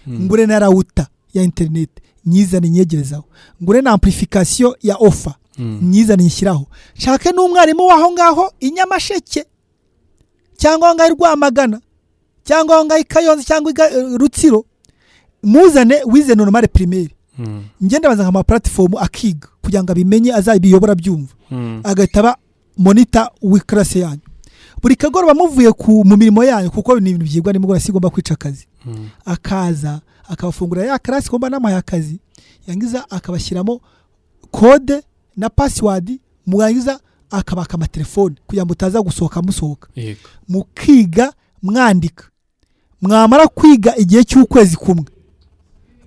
Ngure na router ya internet nyizane nyegerezaho. Ngure na amplification ya offer. Nyizane nyishyiraho. Shaka n'umwarimu waho ngaho Inyamasheke cyangwa ngaho Rwamagana cyangwa ngaho Kayonza cyangwa Rutsiro muzane wize normal primaire. Ngende baza nkama platform akiga kugira ngo abimenye azabiyobora byumva. Agataba monitor w'iklase yanyu. Buri kagoro bamuvuye mu mirimo yanyu kuko ni ibintu byigwa nimugora sigomba kwica akazi. Akaza akabafungura ya class komba n'amaya akazi yangiza akabashyiramo code na password muyangiza akabaka ama telefone kugira mutaza gusohoka musohoka. Mukiga mwandika. Mwamara kwiga igihe cy'ukwezi kumwe.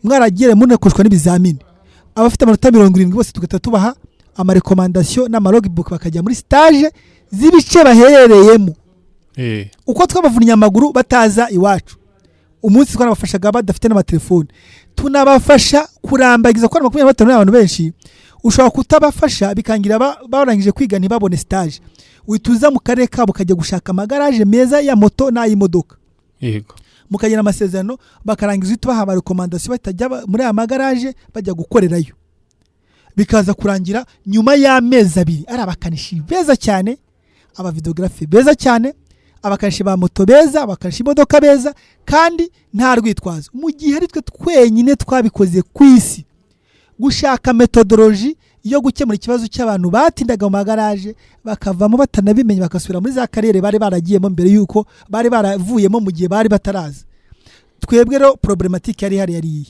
Mwaragiye munekoshwa n'ibizamini. Abafite amanota 70 bose tugata tubaha ama recommandation na logbook bakajya muri stage zibice baherereyemo. Uko twabavunya amaguru bataza iwacu. Umunsi twarabafashaga badafite n'amatelefone. tunabafasha kurambagiza kwa 25 y'abantu benshi ushobora kutabafasha bikangira barangije kwiga ntibabone stage wituza mu karere kabo kajya gushaka amagaraje meza ya moto n'ay'imodoka yego mukagira amasezerano bakarangiza tubaha recommandation batajya muri aya magaraje bajya gukorerayo bikaza kurangira nyuma y'amezi 2 ari abakanishi beza cyane aba videographe beza cyane abakanishi ba moto beza abakanishi imodoka beza kandi nta rwitwazo mu gihe ari twe twenyine twabikoze ku isi gushaka methodology yo gukemura ikibazo cy'abantu batindaga mu magaraje bakavamo batanabimenye bakasubira muri za karere bari baragiyemo mbere yuko bari baravuyemo mu gihe bari bataraza twebwe rero problematique yari hari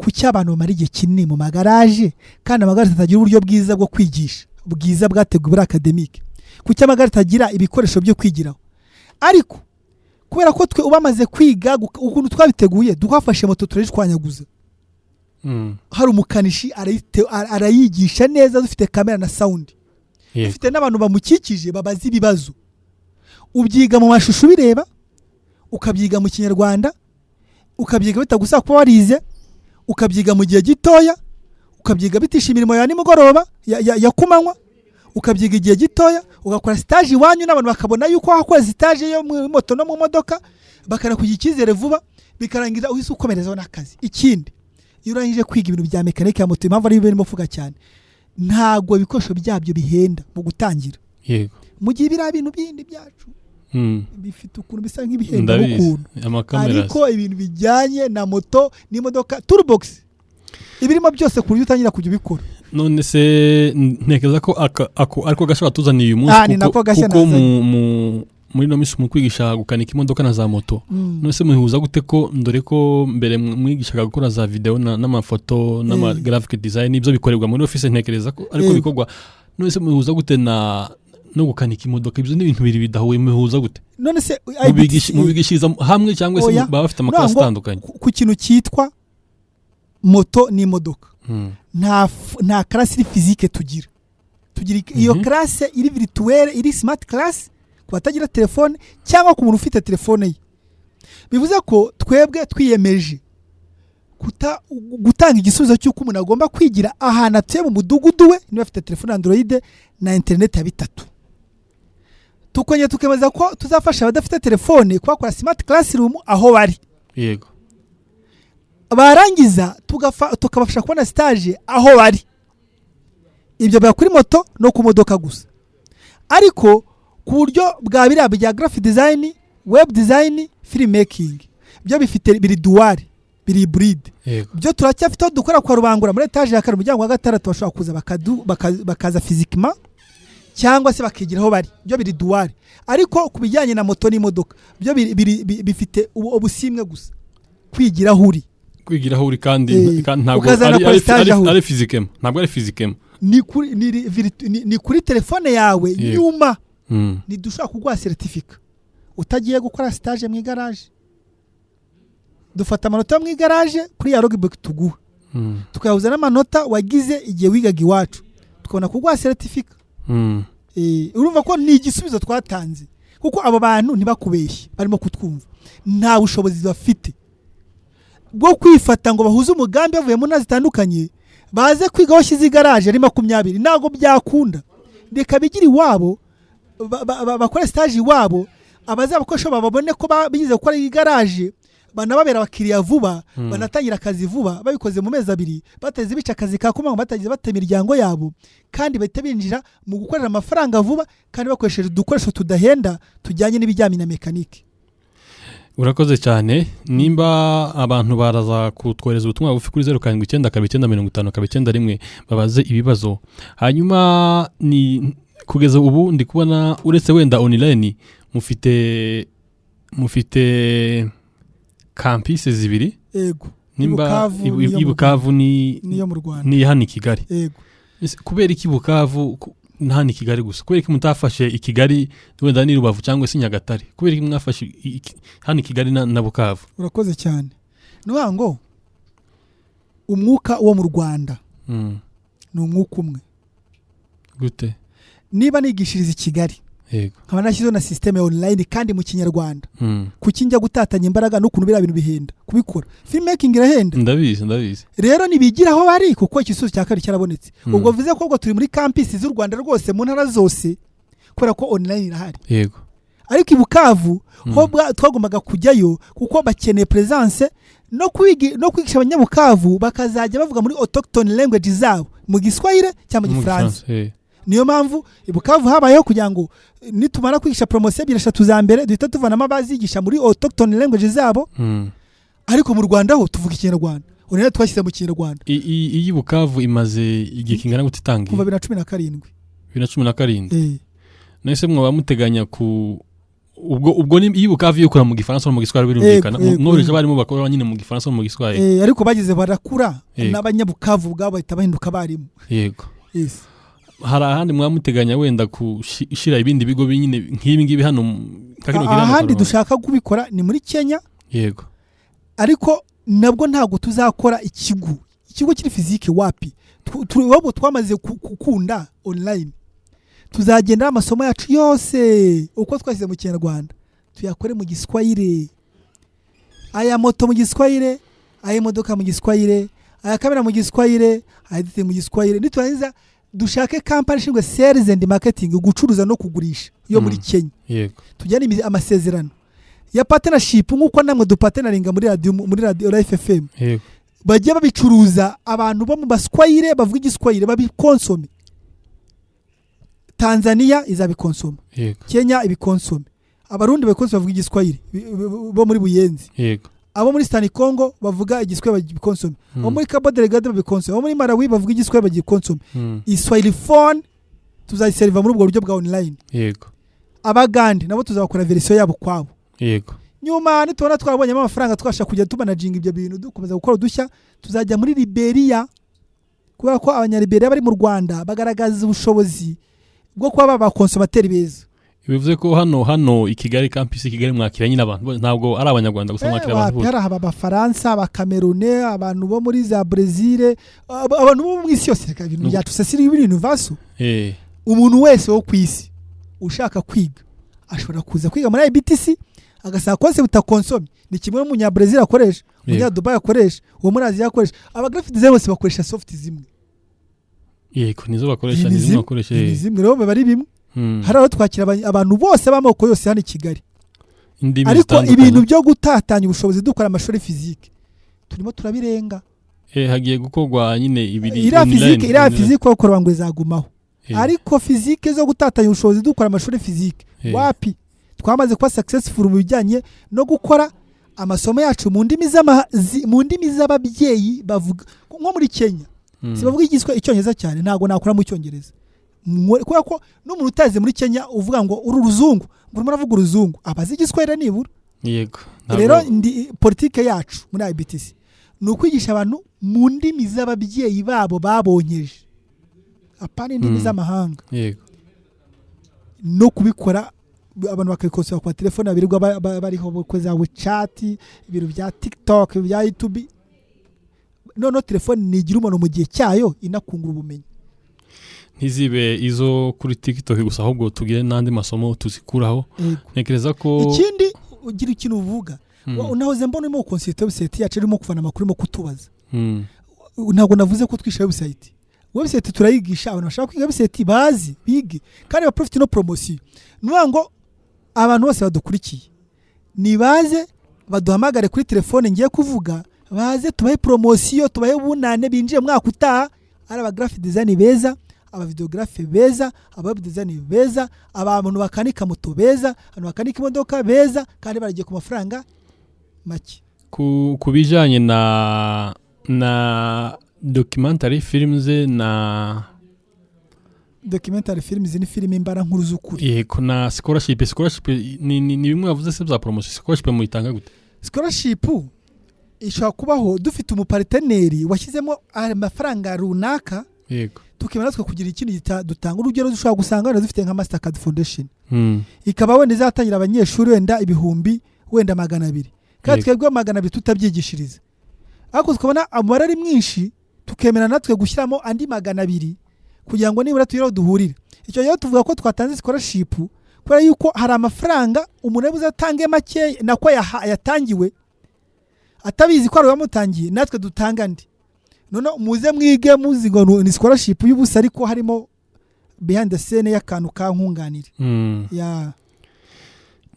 ku cy'abantu bamara igihe kinini mu magaraje kandi amagaraje atagira uburyo bwiza bwo kwigisha bwiza bwateguwe muri academique ku cy'amagaraje atagira ibikoresho byo kwigiraho ariko kubera ko twe ubamaze kwiga ukuntu twabiteguye dufashe moto turishwanyaguza hari umukanishi arayigisha neza dufite kamera na sound dufite n'abantu bamukikije babaza ibibazo ubyiga mu mashusho bireba ukabyiga mu kinyarwanda ukabyiga bitagusaba kuba warize ukabyiga mu gihe gitoya ukabyiga bitisha imirimo ya nimugoroba ya kumanywa ukabyiga igihe gitoya ugakora stage wanyu n'abantu bakabona yuko wakoze stage yo mu moto no mu modoka bakana kugira icyizere vuba bikarangiza uhise ukomerezaho n'akazi ikindi iyo urangije kwiga ibintu bya mekanike ya moto impamvu ari ibintu muvuga cyane ntago ibikoresho byabyo bihenda mu gutangira yego mu gihe biri ibintu bindi byacu bifite ukuntu bisa nk'ibihenda ukuntu ariko ibintu bijyanye na moto n'imodoka toolbox ibirimo byose ku buryo utangira kujya ubikora none se ntekereza ko ariko gashobora tuzaniye uyu munsi kuko muri no misi mu kwigisha gukanika imodoka na za moto none se muhuza gute ko ndore ko mbere mwigishaga gukora za video n'amafoto n'ama graphic design ibyo bikorerwa muri office ntekereza ko ariko bikorwa none se muhuza gute no gukanika imodoka ibyo ni ibintu biri bidahuye muhuza gute none se mubigishiriza hamwe cyangwa se baba bafite amaklasi atandukanye ku kintu cyitwa moto n'imodoka nta classe iri physique tugira iyo classe iri virtuelle iri smart class batagira telefone cyangwa ku muntu ufite telefone ye bivuze ko twebwe twiyemeje gutanga igisubizo cy'uko umuntu agomba kwigira ahantu atuye mu mudugudu we niba afite telefone Android na internet ya 3 tukongera tukemeza ko tuzafasha abadafite telefone kubakora smart classroom aho bari yego barangiza tukabafasha kubona stage aho bari ibyo bya kuri moto no ku modoka gusa ariko ku buryo bwa biriya bya graphic design web design filmmaking byo bifite biri dual biri hybrid byo turacyafite dukora kwa rubangura muri etage ya 4 umuryango wa 6 bashobora kuza bakaza physiquement cyangwa se bakigira aho bari byo biri dual ariko kubijyanye na moto n'imodoka byo bifite ubusimwe gusa kwigira huri kandi ntabwo ari physiquement ntabwo ari physiquement ni kuri telefone yawe nyuma nidushaka kugwa certificate utagiye gukora stage mu garage dufata amanota mu garage kuri ya logbook tuguha tukayahuza n'amanota wagize igihe wigaga iwacu tukabona kugwa certificate urumva ko ni igisubizo twatanze kuko abo bantu ntibakubeshye barimo kutwumva nta bushobozi bafite bwo kwifata ngo bahuze umugambi bavuye mu nazi zitandukanye baze kwiga washyize garage ari 20 nago byakunda reka bigira iwabo bakora stage iwabo abazabakoresha babone ko bigize gukora igaraje banababera abakiriya vuba banatangira akazi vuba babikoze mu mezi 2 bateze bica akazi kakuma batagize bate miryango yabo kandi bahita binjira mu gukorera amafaranga vuba kandi bakoresheje udukoresho tudahenda tujyanye n'ibijyanye na mekanike. Urakoze cyane nimba abantu baraza kutwohereza ubutumwa bufi kuri 07929551 babaze ibibazo hanyuma ni kugeza ubu ndi kubona uretse wenda online mufite campus zibiri yego nimba Ibukavu ni mu Rwanda ni hano i Kigali yego kubera iki Bukavu hano i Kigali gusa kubera iki mutafashe i Kigali wenda ni Rubavu cyangwa se Nyagatare kubera iki mwafashe hano i Kigali na Bukavu. Urakoze cyane nuha ngo umwuka wo mu Rwanda ni umwuka umwe gute niba nigishiriza i Kigali nkaba nashyizeho na system ya online kandi mu kinyarwanda kuki njya gutatanya imbaraga n'ukuntu biriya bintu bihenda kubikora filmmaking irahenda ndabizi rero nibigiraho bari kuko igisubizo cya kabiri cyarabonetse ubwo bivuze ko turi muri campus z'u Rwanda rwose mu ntara zose kubera ko online irahari yego ariko i Bukavu ho twagombaga kujyayo kuko bakeneye presence no kwigisha abanyabukavu bakazajya bavuga muri autochtone language zabo mu Giswahili cyangwa mu Gifaransa niyo mpamvu i Bukavu habayeho kugira ngo nitumara kwigisha promotion 2-3 za mbere duhita tuvanamo abazigisha muri autochtone language zabo ariko mu Rwanda ho tuvuga ikinyarwanda urene twashyize mu kinyarwanda iyi Bukavu imaze igihe kingana gute itangiye kuva 2017 nese mwaba muteganya ku ubwo ni iyi Bukavu yukura mu Gifaransa no mu Giswahili birumvikana mworeje barimo bakora nyine mu Gifaransa no mu Giswahili ariko bagize barakura n'abanyabukavu bwabo bahita bahinduka barimo yego hari ahandi mwaba muteganya wenda kushira ibindi bigo binyine nk'ibi ngibi hano ahandi dushaka kubikora ni muri Kenya yego ariko nabwo ntago tuzakora ikigo kiri fizike wapi twamaze gukunda online tuzagenda amasomo yacu yose uko twashyize mu Kinyarwanda tuyakore mu Giswahili aya moto mu Giswahili aya modoka mu Giswahili aya kamera mu Giswahili aya dite mu Giswahili niturangiza dushake company ishinzwe sales and marketing gucuruza no kugurisha yo muri Kenya yego tujyane amasezerano ya partnership nkuko namwe dupartneringa muri radio Life FM yego bajye babicuruza abantu bo mu Baswahili bavuga Igiswahili babikonsome Tanzania izabikonsoma Kenya ibikonsome abarundi bakonsoma bavuga Igiswahili bo muri Buyenzi yego abo muri Eastern Congo bavuga Igiswahili babikonsome abo muri Cabo Delgado babikonsome abo muri Malawi bavuga Igiswahili babikonsome Iswahili phone tuzayiserva muri ubwo buryo bwa online yego abagandi nabo tuzakora version yabo kwabo yego nyuma nitubona twabonye amafaranga twashaka kujya tumanaging ibyo bintu dukomeza gukora dushya tuzajya muri Liberia kubera ko abanyaliberia bari mu Rwanda bagaragaza ubushobozi bwo kuba bakonsomateri beza bivuze ko hano i Kigali campus Kigali mwakira nyine abantu ntabwo ari abanyarwanda gusa mwakira abantu bose hari abafaransa abakamerune abantu bo muri za Brazil abantu bo mu isi yose ibintu byacu sesiri ibintu vaso umuntu wese wo kwisi ushaka kwiga ashobora kuza kwiga muri IBTC agasaba konse butakonsomye ni kimwe mu Brazil akoresha mu Dubai akoresha uwo muri Aziya akoresha aba graphic design bose bakoresha soft zimwe yego nizo bakoresha nizo bakoresha zimwe rero bari bimwe hari aho twakira abantu bose b'amoko yose hano i Kigali ariko ibintu byo gutatanya ubushobozi dukora amashuri physique turimo turabirenga hagiye gukorwa nyine ibiri ira physique okora ngo izagumaho ariko physique zo gutatanya ubushobozi dukora amashuri physique wapi twamaze kuba successful mu bijyanye no gukora amasomo yacu mu ndimi z'ababyeyi bavuga nko muri Kenya sibavuga icyongereza cyane ntago nakora mu cyongereza kubera ko n'umuntu utazi muri Kenya uvuga ngo uru ruzungu ngo muravuga uruzungu abazi Igiswahili nibura yego rero politike yacu muri IBTC ni ukwigisha abantu mu ndimi z'ababyeyi babo babonyeje apana indimi z'amahanga yego no kubikora abantu bakikosora kwa telefone abirirwa bariho kweza WeChat ibiro bya TikTok bya YouTube no telefone nigira umuntu mu gihe cyayo inakungura ubumenyi ntizibe izo kuri TikTok gusa ahubwo tugire nandi masomo tuzikuraho nekereza ko ikindi ugira ikintu uvuga unahoze mbona mo concept website yacu irimo kuvana amakuru mo kutubaza ntago navuze ko twisha website turayigisha abantu bashaka kwiga website bazi bige kandi ba profit no promotion nuvuga ngo abantu bose badukurikiye nibaze baduhamagare kuri telefone ngiye kuvuga baze tubahe promotion tubahe bunane binjiye mwaka utaha ari aba graphic design beza aba videographe beza aba web design beza abantu bakanika moto beza abantu bakanika imodoka beza kandi baragiye ku mafaranga make kubijanye na documentary films documentary films ni filime imbara nkuru z'ukuri yego na scholarship ni bimwe bavuze se bya promotion scholarship mu itanga gute scholarship ishobora kubaho dufite umuparteneri washyizemo amafaranga runaka yego tukemera natwe kugira ikindi dutanga urugero dushobora gusanga wenda dufite nka Mastercard Foundation ikaba wenda izatangira abanyeshuri wenda ibihumbi wenda 200 kandi twebwe 200 tutabyigishiriza ariko tukabona amubare ari mwinshi tukemera natwe gushyiramo andi 200 kugira ngo nibura tuyero duhurire icyo rero tuvuga ko twatanze scholarship kubera yuko hari amafaranga umuntu yabuze atange make nako yatangiwe atabizi ko ari wamutangiye natwe dutanga ndi none muze mwige muzi ngo ni scholarship y'ubusa ariko harimo behind the scene y'akantu kankunganire ya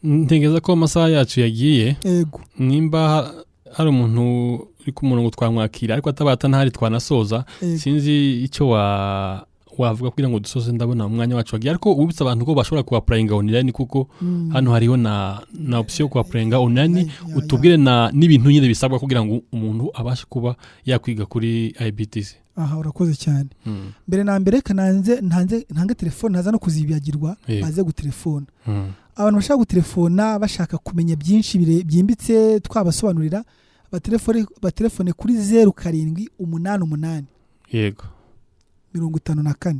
ntegeza ko amasaha yacu yagiye yego nimba hari umuntu uri ku murongo twamwakira ariko atabata ntari twanasoza sinzi icyo wavuga kugira ngo dusoze ndabona umwanya wacu wagiye ariko ubitsa abantu ko bashobora kuapplyinga online kuko hano hariho na option kuapplyinga online utubwire n'ibintu nyine bisabwa kugira ngo umuntu abashe kuba yakwiga kuri IBTC. Aha urakoze cyane. Mbere na mbere ntange telefone naza no kuzibiyagirwa baze gutelefona. Abantu bashaka gutelefona bashaka kumenya byinshi byimbitse twabasobanurira batelefone kuri 0788 yego 54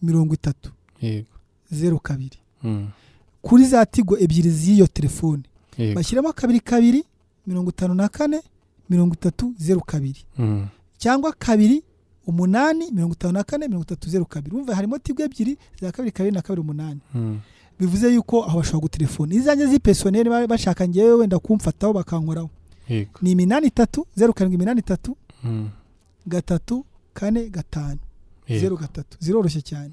30 yego 02 kuri za Tigo ebyiri z'iyo telefone bashyiramo 22 54 30 cyangwa 2 8 54 30 umva harimo Tigo ebyiri za 22 na 28 bivuze yuko aho bashobora gutelefona izanye z'personnel bashaka ngewe wenda kumfataho bakankoraho ni 83 0783 gatatu 4 5 03 ziroroshye cyane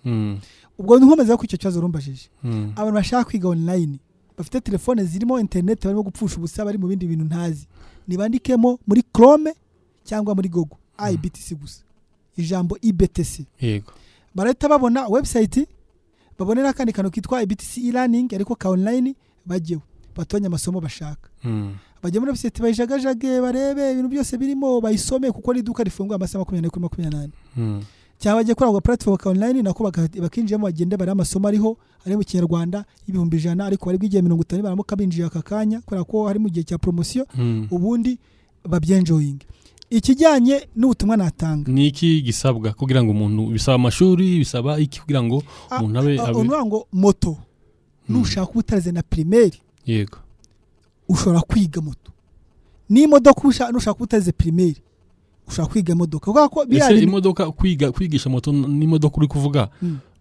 ubwo nkomeza ko icyo cyazo rumbajije abantu bashaka kwiga online bafite telefone zirimo internet barimo gupfusha ubusa bari mu bindi bintu ntazi nibandikemo muri Chrome cyangwa muri Google IBTC gusa ijambo IBTC yego barahita babona website babonera kandi kano kitwa IBTC e-learning ariko ka online bajyeho batonya amasomo bashaka bajye muri website bayijagajage barebe ibintu byose birimo bayisome kuko ari duka rifungwa amasaha 28 cyangwa bajye kuri platform ka online nako bakinjiyemo bagende bari amasomo ariho ari mu Kinyarwanda y'ibihumbi 100 ariko bari bwigiye 50 baramo kabinjiye akakanya kubera ko hari mu gihe cya promotion ubundi babyenjoying. Ikijyanye n'ubutumwa natanga ni iki gisabwa kugira ngo umuntu bisaba amashuri bisaba iki kugira ngo umuntu abe ngo moto nushaka ubutarize na primaire yego ushobora kwiga moto ni modoka nushaka ubutarize primaire ushaka kwiga imodoka kuko ko birari imodoka kwigisha moto ni modoka uri kuvuga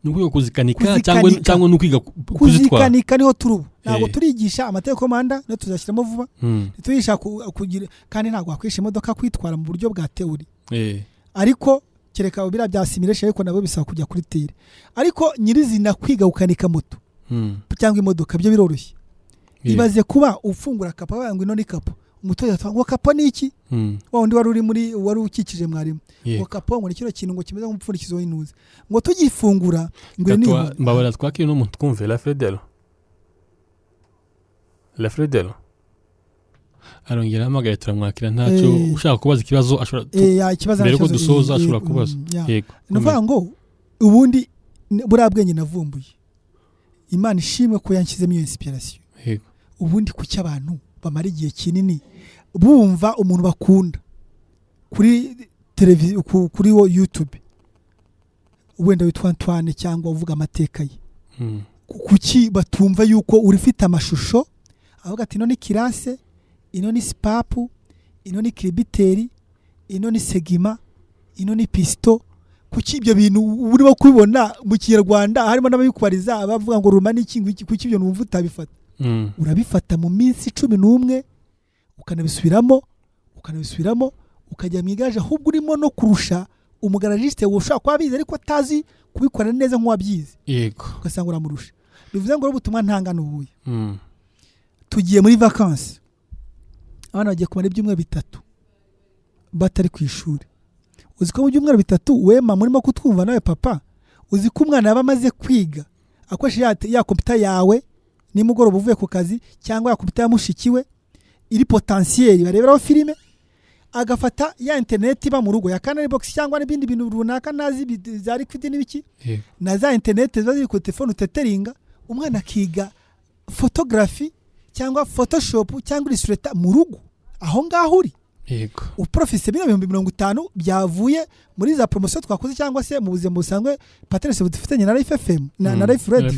nuko kuzikanika cyangwa nukwiga kuzitwara kuzikanika niho turubu ntabwo turigisha amategeko komanda no tuzashyiramo vuba tuyigisha kugira kandi ntabwo wakwisha imodoka kwitwara mu buryo bwa teori ariko kereka bira bya simulation ariko nabo bisaba kujya kuri tere ariko nyirizina kwiga gukanika moto cyangwa imodoka byo biroroshye ibaze kuba ufungura kapa wangu ino ni kapa umutoya ngo kapa ni iki wundi wari ukikije mwarimu ngo kapa ngo ni kino kintu ngo kimeze nk'umupfundikizo w'intuzi ngo tugifungura ngo ni mbabara twakire no muntu twumve la Fredelo arongera amagaye turamwakira ntacyo ushaka kubaza ikibazo ashobora mbere ko dusoza ashobora kubaza yego nuvuga ngo ubundi burabwenge navumbuye Imana ishimwe ko yanshyizemo iyo inspiration yego ubundi kuki abantu bamara igihe kinini bumva umuntu bakunda kuri televiziyo kuri YouTube wenda witwa Antoine cyangwa uvuga amateka ye kuki batumva yuko urifite amashusho avuga ati ino ni kirase ino ni spapu ino ni kribiteri ino ni segima ino ni pisto kuki ibyo bintu urimo kubibona mu Kinyarwanda harimo n'ababikubariza abavuga ngo ruma n'iki kuki ibyo numva utabifata urabifata mu minsi 11 ukanabisubiramo ukajya mwigaje ahubwo urimo no kurusha umugaragiste ushaka kwabize ariko atazi kubikora neza nk'uwabyize yego ugasanga uramurusha bivuze ngo ubutumwa ntangana ubuye tugiye muri vacances abana bagiye kumara ibyumweru 3 batari ku ishuri uzi ko mu byumweru 3 wema murimo kutwumva nawe papa uzi ko umwana yaba amaze kwiga akoresha ya computer yawe nimugoroba uvuye ku kazi cyangwa ya computer yamushikiwe iri potentiel bareberaho filime agafata ya internet iba mu rugo ya Canal Box cyangwa n'ibindi bintu runaka nazi zari kwite n'ibiki na za internet zari ku telefone uteteringa umwana akiga photography cyangwa photoshop cyangwa illustrator mu rugo aho ngaho uri yego uprofise 50 byavuye muri za promotion twakoze cyangwa se mu buzima busanzwe Patrice budufitanye na Life FM na Life Radio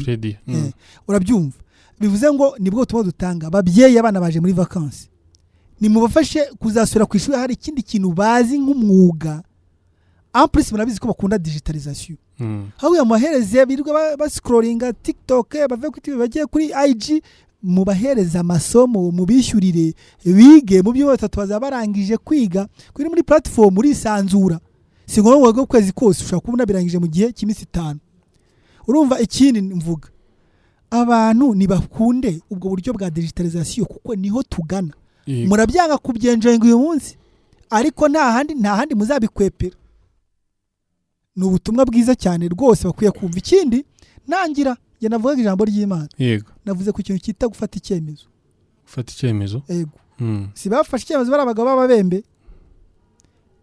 urabyumva bivuze ngo nibwo utumwa dutanga babyeyi abana baje muri vacances ni mubafashe kuzasura ku ishuri hari ikindi kintu bazi nk'umwuga en plus murabizi ko bakunda digitalization ahubwo amahereze birirwa bascrollinga TikTok bave ku TV bagiye kuri IG mubahereza amasomo mubishyurire bige mu byo batatu bazabarangije kwiga kuri muri platform muri sanzura singombwa ngo kwezi kose ushaka kubona birangije mu gihe cy'iminsi 5 urumva ikindi mvuga abantu nibakunde ubwo buryo bwa digitalization kuko niho tugana murabyanga kubyenjenga uyu munsi ariko nta handi muzabikwepera ni ubutumwa bwiza cyane rwose bakwiye kumva ikindi nangira je navuga ijambo ry'Imana yego navuze ku kintu cyita gufata icyemezo yego si bafashe icyemezo barabagabo babembe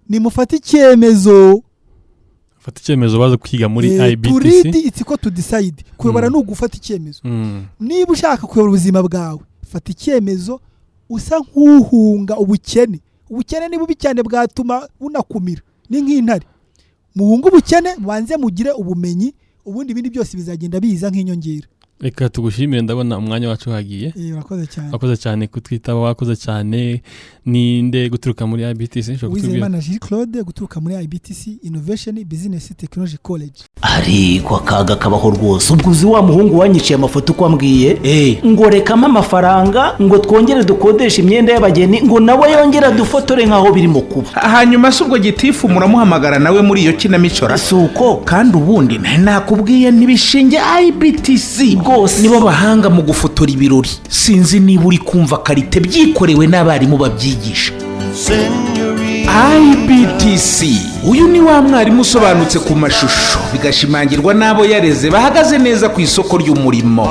ni mufata icyemezo baza kwiga muri IBTC to read it's to decide kuyobora no gufata icyemezo niba ushaka kuyobora ubuzima bwawe fata icyemezo usa nk'uhunga ubukene ni bubi cyane bwatuma unakumira ni nk'intare muhunga ubukene banze mugire ubumenyi ubundi ibindi byose bizagenda biza nk'inyongera. Reka tugushimire ndabona umwanya wacu hagiye. Wakoze cyane kutwitaba wakoze cyane ninde guturuka muri IBTC Uwizeyimana Jean Claude guturuka muri IBTC Innovation Business Technology College. Ariko akaga kabaho rwose ubwuzi wa muhungu wanyiciye amafoto uko ambwiye ngo rekamo amafaranga ngo twongere dukodesha imyenda y'abageni ngo nawe yongera dufotore nkaho birimo kuba hanyuma subwo gitifu muramuhamagara nawe muri iyo kinamicora suko kandi ubundi nakubwiye ntibishinge IBTC rwose nibo bahanga mu gufotora ibirori sinzi niba uri kumva karite byikorewe n'abarimu babyigisha IBTC uyu ni wa mwarimu usobanutse ku mashusho bigashimangirwa n'abo yareze bahagaze neza ku isoko ry'umurimo.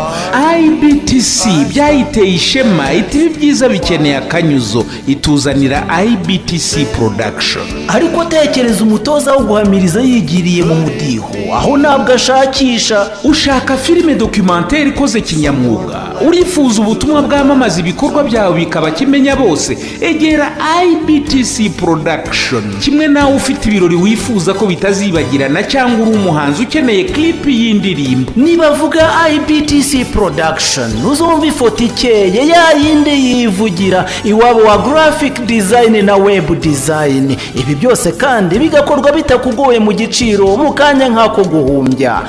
IBTC byayiteye ishema iti byiza bikeneye akanyuzo ituzanira IBTC production. Ariko tekereza umutoza wo guhamiriza yigiriye mu mudiho aho nabwo ashakisha ushaka filime documentaire ikoze kinyamwuga urifuza ubutumwa bwamamaza ibikorwa byawe bikaba kimenya bose egera IBTC production kimwe nawe ufite ibirori wifuza ko bitazibagirana cyangwa uri umuhanzi ukeneye clip y'indirimbo nibavuga IBTC production uzumva ifoto ikeye yayinde yivugira iwabo wa graphic design na web design ibi byose kandi bigakorwa bitakugoye mu giciro mu kanya nkako guhumbya.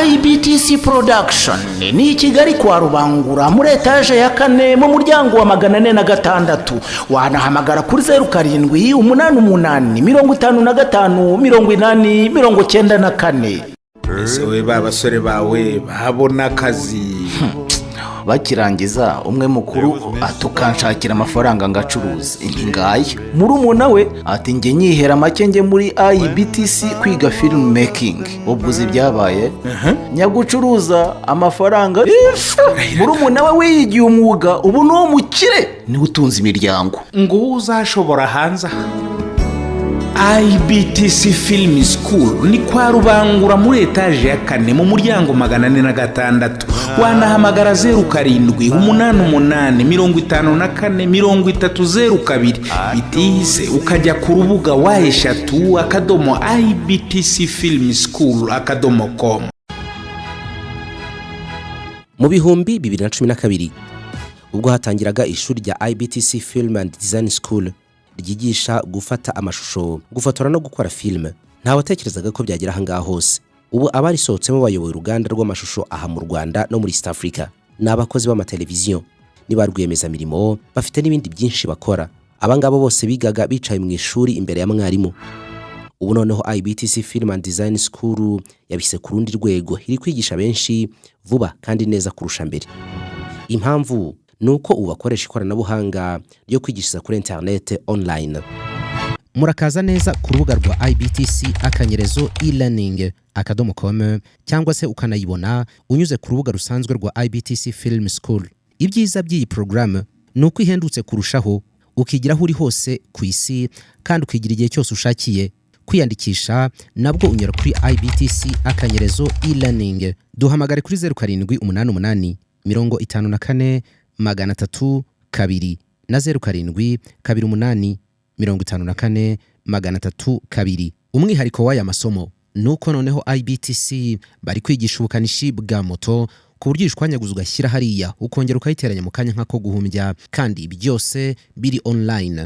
IBTC production ni i Kigali kwa Rubangura muri etage ya 4 mu muryango wa 406 wanahamagara kuri 0788558094. Ese we babasore bawe babona akazi bakirangiza umwe mukuru atukanshakira amafaranga ngacuruza ingaye murumuna we ati nge nyihera make nge muri IBTC kwiga film making ubwo byabaye nyagucuruza amafaranga murumuna we wiyigiye umwuga ubu no mukire ni utunze imiryango ngo uzashobora hanza. IBTC Film School ni kwa Rubangura muri etage ya 4 mu muryango 406 wanahamagara 0788554302 bitize ukajya ku rubuga wa#IBTCFilmSchool.com. Mu bihumbi 2012 ubwo hatangiraga ishuri rya IBTC Film and Design School ryigisha gufata amashusho gufotora no gukora filime nta watekerezaga ko byagira hanga hose. Ubu abari sohotsemo bayoboye uruganda rw'amashusho aha mu Rwanda no muri East Africa n'abakozi b'amateleviziyo niba rwiyemeza mirimo bafite n'ibindi byinshi bakora. Abangabo bose bigaga bicaye mu ishuri imbere ya mwarimu. Ubu noneho IBTC Film and Design School yabise ku rundi rwego iri kwigisha benshi vuba kandi neza kurusha mbere. Impamvu nuko ubakoresha ikoranabuhanga ryo kwigisha kuri internet online. Murakaza neza ku rubuga rwa IBTC akanyerezo e-learning.com cyangwa se ukanayibona unyuze ku rubuga rusanzwe rwa IBTC Film School. Ibyiza by'iyi program nuko ihendutse kurushaho ukigiraho uri hose ku isi kandi ukigira igihe cyose ushakiye. Kwiyandikisha nabwo unyura kuri IBTC akanyerezo e-learning. Duhamagare kuri 0788 54 302 na 0728 54 umwihariko w'aya masomo nuko noneho IBTC bari kwigisha ubukanishi bwa moto ku buryo ishwanyaguza ugashyira hariya ukongera ukayiteranya mu kanya nkako guhumbya kandi byose biri online.